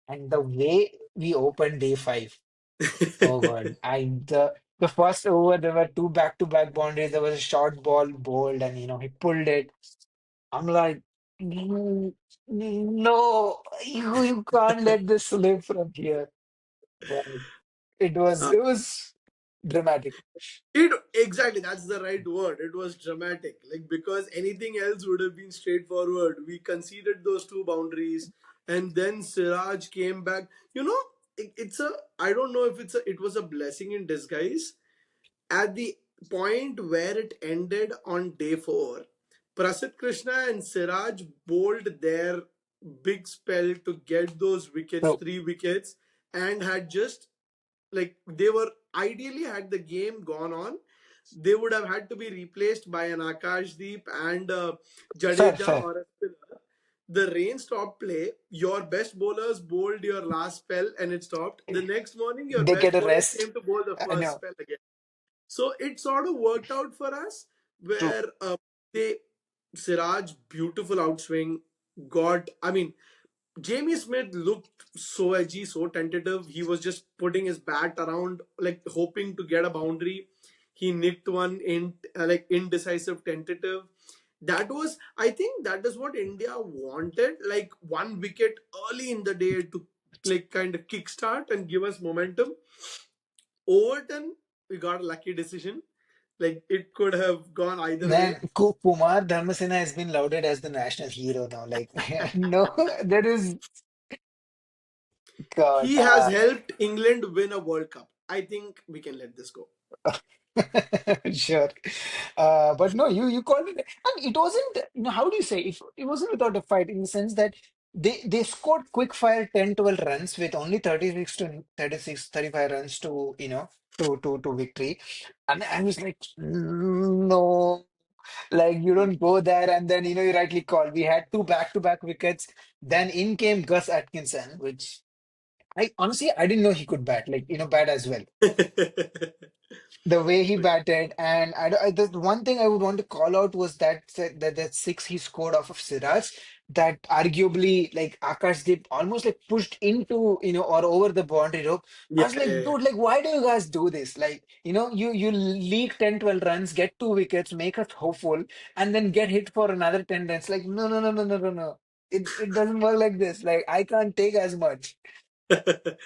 And the way we opened day five, oh God, the first over there were two back-to-back boundaries. There was a short ball bowled, and he pulled it. I'm like, No, you can't let this slip from here. But it was dramatic. It exactly, that's the right word. It was dramatic. Like because anything else would have been straightforward. We conceded those two boundaries, and then Siraj came back. It's a I don't know if it was a blessing in disguise. At the point where it ended on day four, Prasid Krishna and Siraj bowled their big spell to get those wickets, So, 3 wickets, and had just like they were ideally had the game gone on, they would have had to be replaced by an Akashdeep and fair, Jadeja fair. or a spinner. The rain stopped play. Your best bowlers bowled your last spell and it stopped. The next morning, your They get best a bowlers rest. came to bowl the I first know. spell again. So it sort of worked out for us True. where they Siraj beautiful outswing got. I mean, Jamie Smith looked so edgy, so tentative. He was just putting his bat around, like hoping to get a boundary. He nicked one in like indecisive, tentative. That was, I think, that is what India wanted. Like 1 wicket early in the day to like kind of kickstart and give us momentum. Overton, we got a lucky decision. Like it could have gone either way. Man, Kumar Dharmasena has been lauded as the national hero now. Like, no, there is God. He has helped England win a World Cup. I think we can let this go. Sure. But no, you called it, and it wasn't, how do you say, it wasn't without a fight in the sense that they scored quick fire 10, 12 runs with only 36 to 36, 35 runs to, to victory. And I was like, no, like you don't go there. And then, you rightly called. We had two back-to-back wickets. Then in came Gus Atkinson, which I didn't know he could bat, like, bat as well, the way he batted. And the one thing I would want to call out was that six he scored off of Siraj, that arguably, like, Akashdeep almost like pushed into, or over the boundary rope. I Yeah, was yeah, like, yeah. dude, like, why do you guys do this? Like, you leak 10, 12 runs, get two wickets, make us hopeful, and then get hit for another 10 runs. Like, no, no, no, no, no, no, no. It doesn't work like this. Like, I can't take as much.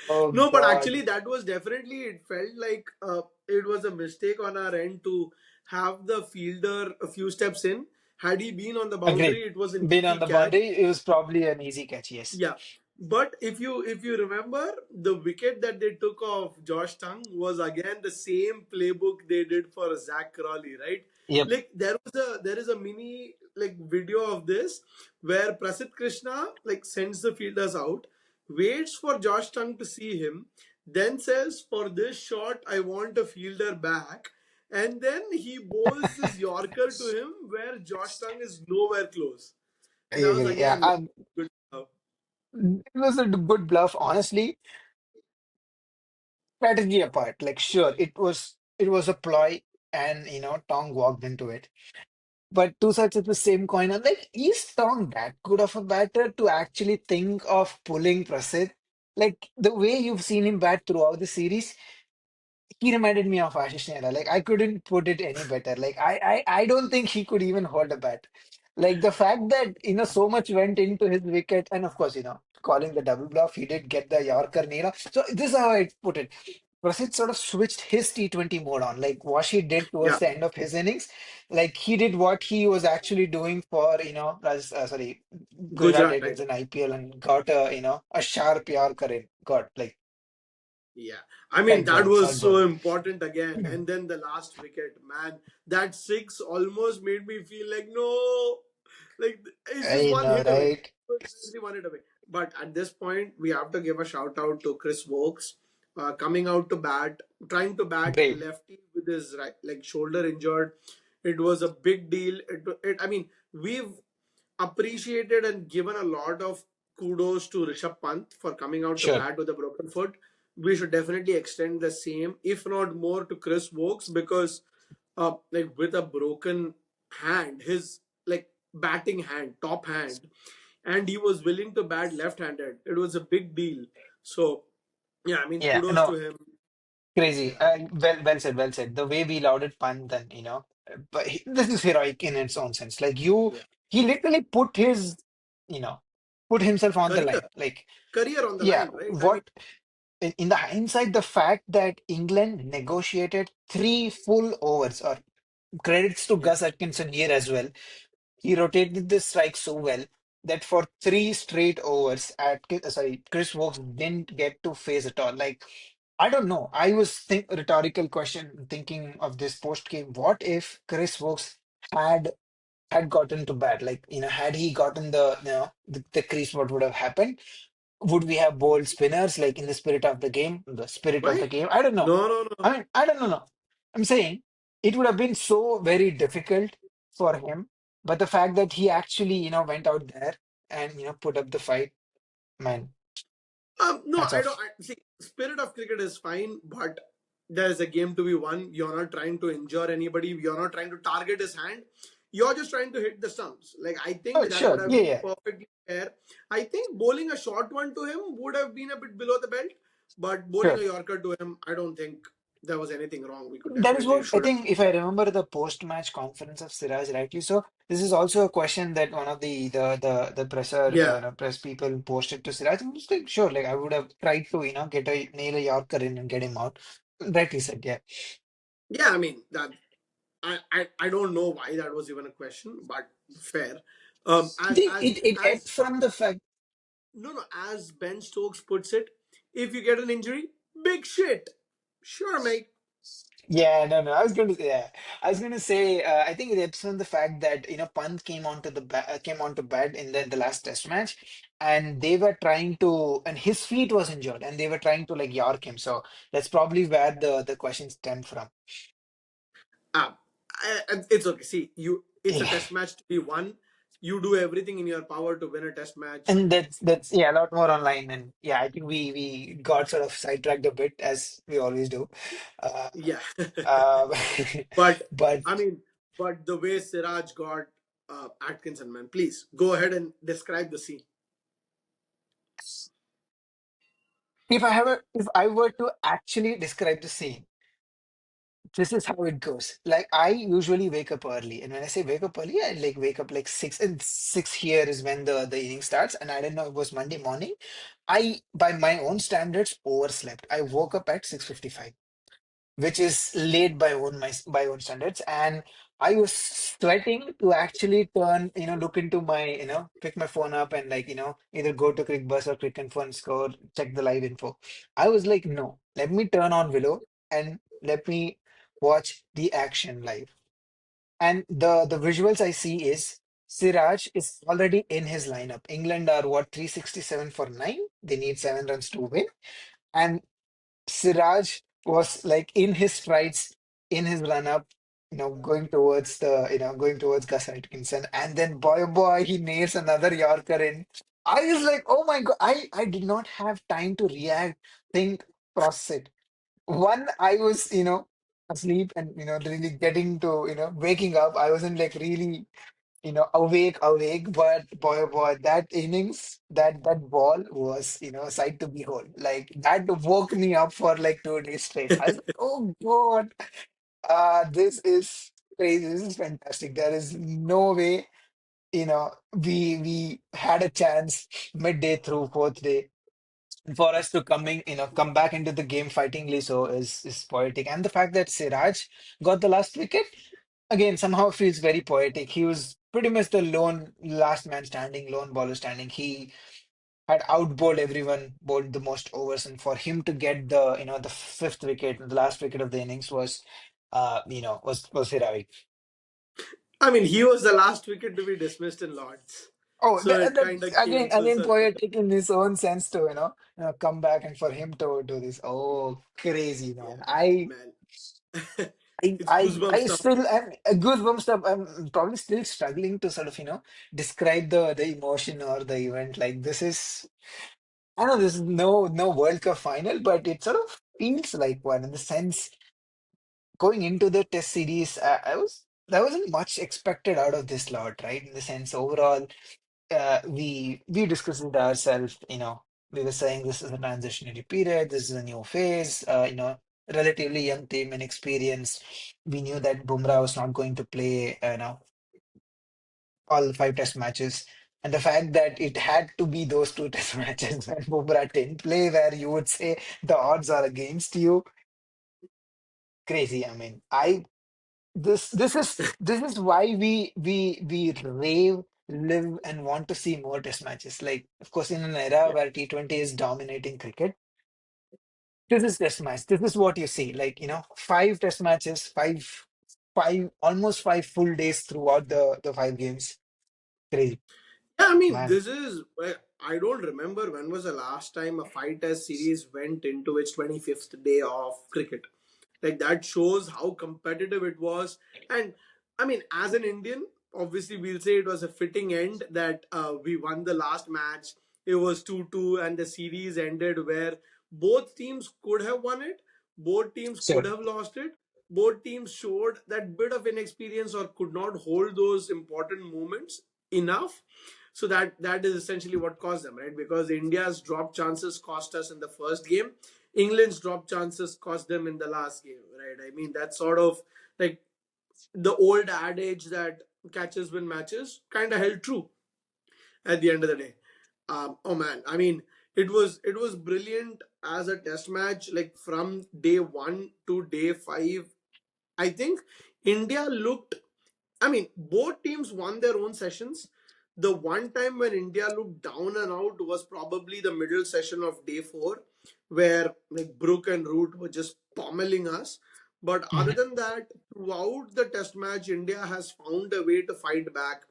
Oh No, but God. actually, that was definitely, it felt like it was a mistake on our end to have the fielder a few steps in. Had he been on the Agreed. boundary, it was an Been on easy the catch. boundary, it was probably an easy catch, yes. Yeah, but if you remember, the wicket that they took off Josh Tongue was again the same playbook they did for Zach Crawley, right? Yep. Like there is a mini like video of this where Prasidh Krishna like sends the fielders out, waits for Josh Tongue to see him, then says, "For this shot, I want a fielder back." And then he bowls this Yorker to him where Josh Tongue is nowhere close. I And that was agree. Yeah. again very good stuff. It was a good bluff, honestly. Strategy apart, like, sure, it was a ploy, and Tong walked into it. But two sides of the same coin are like, is Tong that good of a batter to actually think of pulling Prasid? Like the way you've seen him bat throughout the series, he reminded me of Ashish Nehra. Like I couldn't put it any better. Like I don't think he could even hold a bat. Like the fact that so much went into his wicket, and of course calling the double bluff, he did get the Yorker Nehra. So this is how I put it. Prasid sort of switched his T20 mode on, like what he did towards Yeah. the end of his innings. Like he did what he was actually doing for Gujarat Gujarat Titans Titans. in IPL, and got a sharp Yorker in. Got like Yeah. I mean, side that bowling, was side so bowling. important again. And then the last wicket, man, that six almost made me feel like, no, like it's just I one know, hit away. It right? was literally one hit away. But at this point, we have to give a shout out to Chris Wokes, coming out to bat, trying to bat Brave. lefty with his right, like shoulder injured. It was a big deal. I mean, we've appreciated and given a lot of kudos to Rishabh Pant for coming out to Sure. bat with a broken foot. We should definitely extend the same, if not more, to Chris Wokes because, like with a broken hand, his like batting hand, top hand, and he was willing to bat left-handed. It was a big deal. So yeah, I mean, Yeah, kudos to no, him. crazy. Well said, well said. The way we lauded Pant, and but this is heroic in its own sense. Like Yeah, he literally you know, put himself on the career, line. Like, career on the yeah, line, right? I mean, what in the hindsight, the fact that England negotiated three full overs, or credits to yeah, Gus Atkinson here as well. He rotated the strike so well that for three straight overs, Chris Wokes didn't get to face at all. Like, I don't know. I was rhetorical question thinking of this post game. What if Chris Wokes had had gotten to bat? Like, had he gotten the crease, what would have happened? Would we have bowled spinners, like in the spirit of the game? The spirit of why? the game? I don't know. No, no, no. I mean, I don't know. No. I'm saying it would have been so very difficult for him. But the fact that he actually, went out there and, put up the fight, man, No, hats I don't. off. See, spirit of cricket is fine, but there's a game to be won. You're not trying to injure anybody. You're not trying to target his hand. You're just trying to hit the stumps. Like I think Oh, that would sure. have Yeah, been yeah. perfectly fair. I think bowling a short one to him would have been a bit below the belt, but bowling Sure. a Yorker to him, I don't think there was anything wrong. We could That is definitely what I should have. think. If I remember the post-match conference of Siraj rightly, so this is also a question that one of the Yeah, press people posted to Siraj. And was like, sure, like I would have tried to get a nail a Yorker in and get him out. Rightly said, yeah. yeah. I mean that. I don't know why that was even a question, but fair. I As think as it ebbed as from the fact. No, as Ben Stokes puts it, if you get an injury, big shit. Sure, mate. Yeah, no, no. I was going to say. I think it's on the fact that Pant came onto bat in the last Test match, and they were trying to, and his feet was injured, and they were trying to like york him. So that's probably where the question stemmed from. Ah, it's okay. See, it's a Yeah, test match to be won. You do everything in your power to win a test match. and that's yeah a lot more online, and yeah, I think we got sort of sidetracked a bit as we always do. Uh, Yeah. uh, But but I mean, but the way Siraj got Atkinson, man, please go ahead and describe the scene. if I were to actually describe the scene, this is how it goes. Like I usually wake up early, and when I say wake up early, I like wake up like six, and six here is when the inning starts. And I don't know, it was Monday morning. I, by my own standards, overslept. I woke up at 6:55, which is late by own standards, and I was sweating to actually look into my, pick my phone up and like, either go to Quick Bus or Quick Info and score, check the live info. I was like, no, let me turn on Willow and let me watch the action live. And the visuals I see is Siraj is already in his lineup. England are what, 367 for nine. They need 7 runs to win. And Siraj was like in his strides, in his run up, going towards Gus Atkinson, and then boy, oh boy, he nails another Yorker in. I was like, oh my God, I did not have time to react, think, process it. One, I was, asleep and, really getting to, waking up. I wasn't like really awake. But boy, oh boy, that innings, that ball was, a sight to behold. Like that woke me up for like 2 days straight. I was like, oh God, this is crazy. This is fantastic. There is no way, we had a chance midday through fourth day for us to come back into the game fightingly. So is poetic, and the fact that Siraj got the last wicket again somehow feels very poetic. He was pretty much the lone last man standing, lone bowler standing. He had outbowled everyone, bowled the most overs, and for him to get the fifth wicket, the last wicket of the innings was heroic. I mean, he was the last wicket to be dismissed in Lords, Oh, so it kind that's of came full again circle. poetic in his own sense to come back, and for him to do this. Oh, crazy man! Yeah, I man. I It's I goosebumps I stuff. still am goosebumps up. I'm probably still struggling to sort of describe the emotion or the event. Like this is, I know this is no World Cup final, but it sort of feels like one in the sense going into the Test series. There wasn't much expected out of this lot, right? In the sense overall, we discussed it ourselves. We were saying this is a transitionary period. This is a new phase. Relatively young team and experience. We knew that Bumrah was not going to play, all 5 Test matches. And the fact that it had to be those 2 Test matches when Bumrah didn't play, where you would say the odds are against you, crazy. I mean, I this is why we rave, live, and want to see more Test matches. Like, of course, in an era Yeah. where T20 is dominating cricket, this is Test match. This is what you see. Like, 5 Test matches, almost 5 full days throughout the 5 games. Crazy, Yeah, I mean, man. this is. I don't remember when was the last time a five test series went into its 25th day of cricket. Like that shows how competitive it was. And I mean, as an Indian, obviously we'll say it was a fitting end that we won the last match. It was 2-2, and the series ended where both teams could have won it, both teams could Sure. have lost it, both teams showed that bit of inexperience or could not hold those important moments enough. So that is essentially what caused them, right? Because India's drop chances cost us in the first game, England's drop chances cost them in the last game, right? I mean, that's sort of like the old adage that catches win matches kind of held true at the end of the day. Oh man, I mean, it was brilliant as a test match. Like from day one to day five, I think India looked. I mean, both teams won their own sessions. The one time when India looked down and out was probably the middle session of day four, where like Brook and Root were just pommeling us. But other Mhm. than that, throughout the test match, India has found a way to fight back.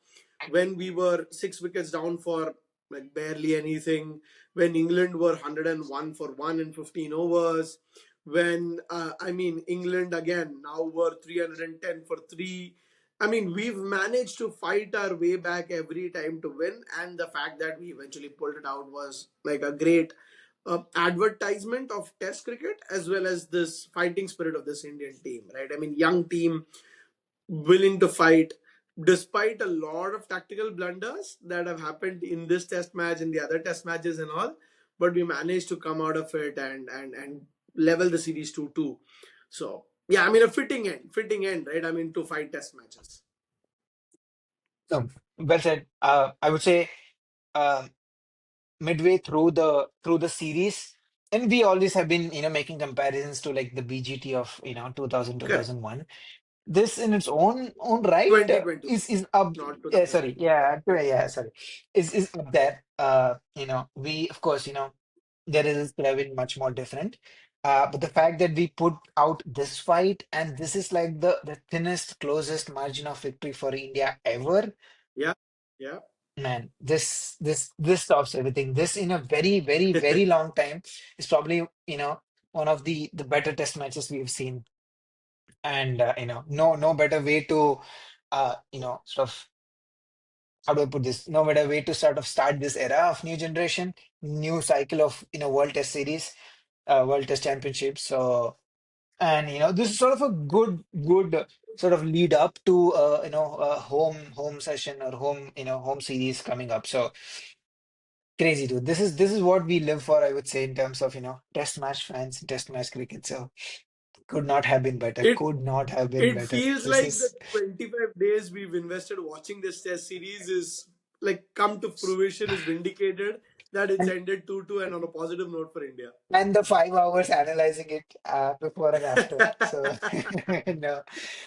When we were 6 wickets down for like barely anything, when England were 101 for 1 in 15 overs, when England again now were 310 for 3. I mean, we've managed to fight our way back every time to win, and the fact that we eventually pulled it out was like a great advertisement of Test cricket as well as this fighting spirit of this Indian team, right? I mean, young team willing to fight despite a lot of tactical blunders that have happened in this Test match and the other Test matches and all, but we managed to come out of it and level the series 2-2. So yeah, I mean a fitting end, right? I mean to fight Test matches. So, well said. I would say uh, midway through the series, and we always have been, making comparisons to like the BGT of 2000 Correct. 2001. This in its own right 2020, is up. not Yeah, sorry, 2001. yeah, sorry, is up there. We of course, there is could have been much more different. But the fact that we put out this fight and this is like the thinnest, closest margin of victory for India ever, Yeah, yeah. man, this stops everything. This in a very, very, very long time is probably, one of the better test matches we've seen. And no better way to sort of, how do I put this? No better way to sort of start this era of new generation, new cycle of World Test Series, World Test Championship. So, and this is sort of a good sort of lead up to a home session or home series coming up. So crazy, dude. This is what we live for, I would say, in terms of Test match fans, Test match cricket. So could not have been better. It Could not have been it better. feels This like the is. 25 days we've invested watching this Test series is like come to fruition, is vindicated that it's ended 2-2 and on a positive note for India. And the 5 hours analyzing it before and after. So no,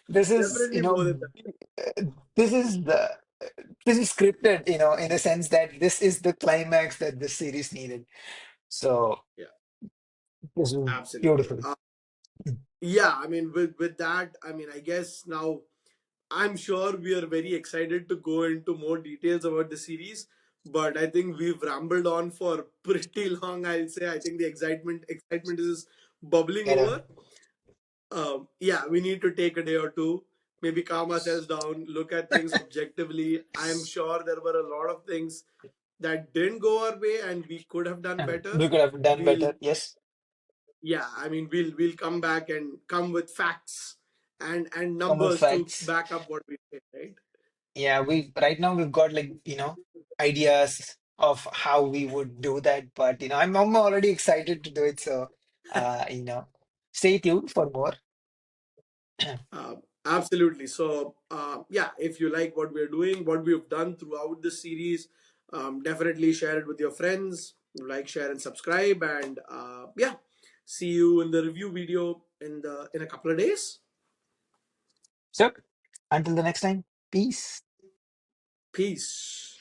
this is Definitely more than that. uh, this is the this is scripted, in a sense that this is the climax that this series needed. So Yeah, this is absolutely. beautiful. Yeah, I mean, with that, I mean, I guess now I'm sure we are very excited to go into more details about the series, but I think we've rambled on for pretty long. I'll say I think the excitement is bubbling You know, over. Yeah, we need to take a day or two, maybe calm ourselves down, look at things objectively. I'm sure there were a lot of things that didn't go our way and we could have done better. we could have done We'll, better. Yes, yeah, I mean, we'll come back and come with facts and come with numbers to facts. back up what we say, right? Yeah, we right now we've got like, ideas of how we would do that, but I'm already excited to do it. So, stay tuned for more. Uh, Absolutely. So, yeah, if you like what we're doing, what we've done throughout this series, definitely share it with your friends. Like, share, and subscribe. And yeah, see you in the review video in a couple of days. So, until the next time, peace. Peace.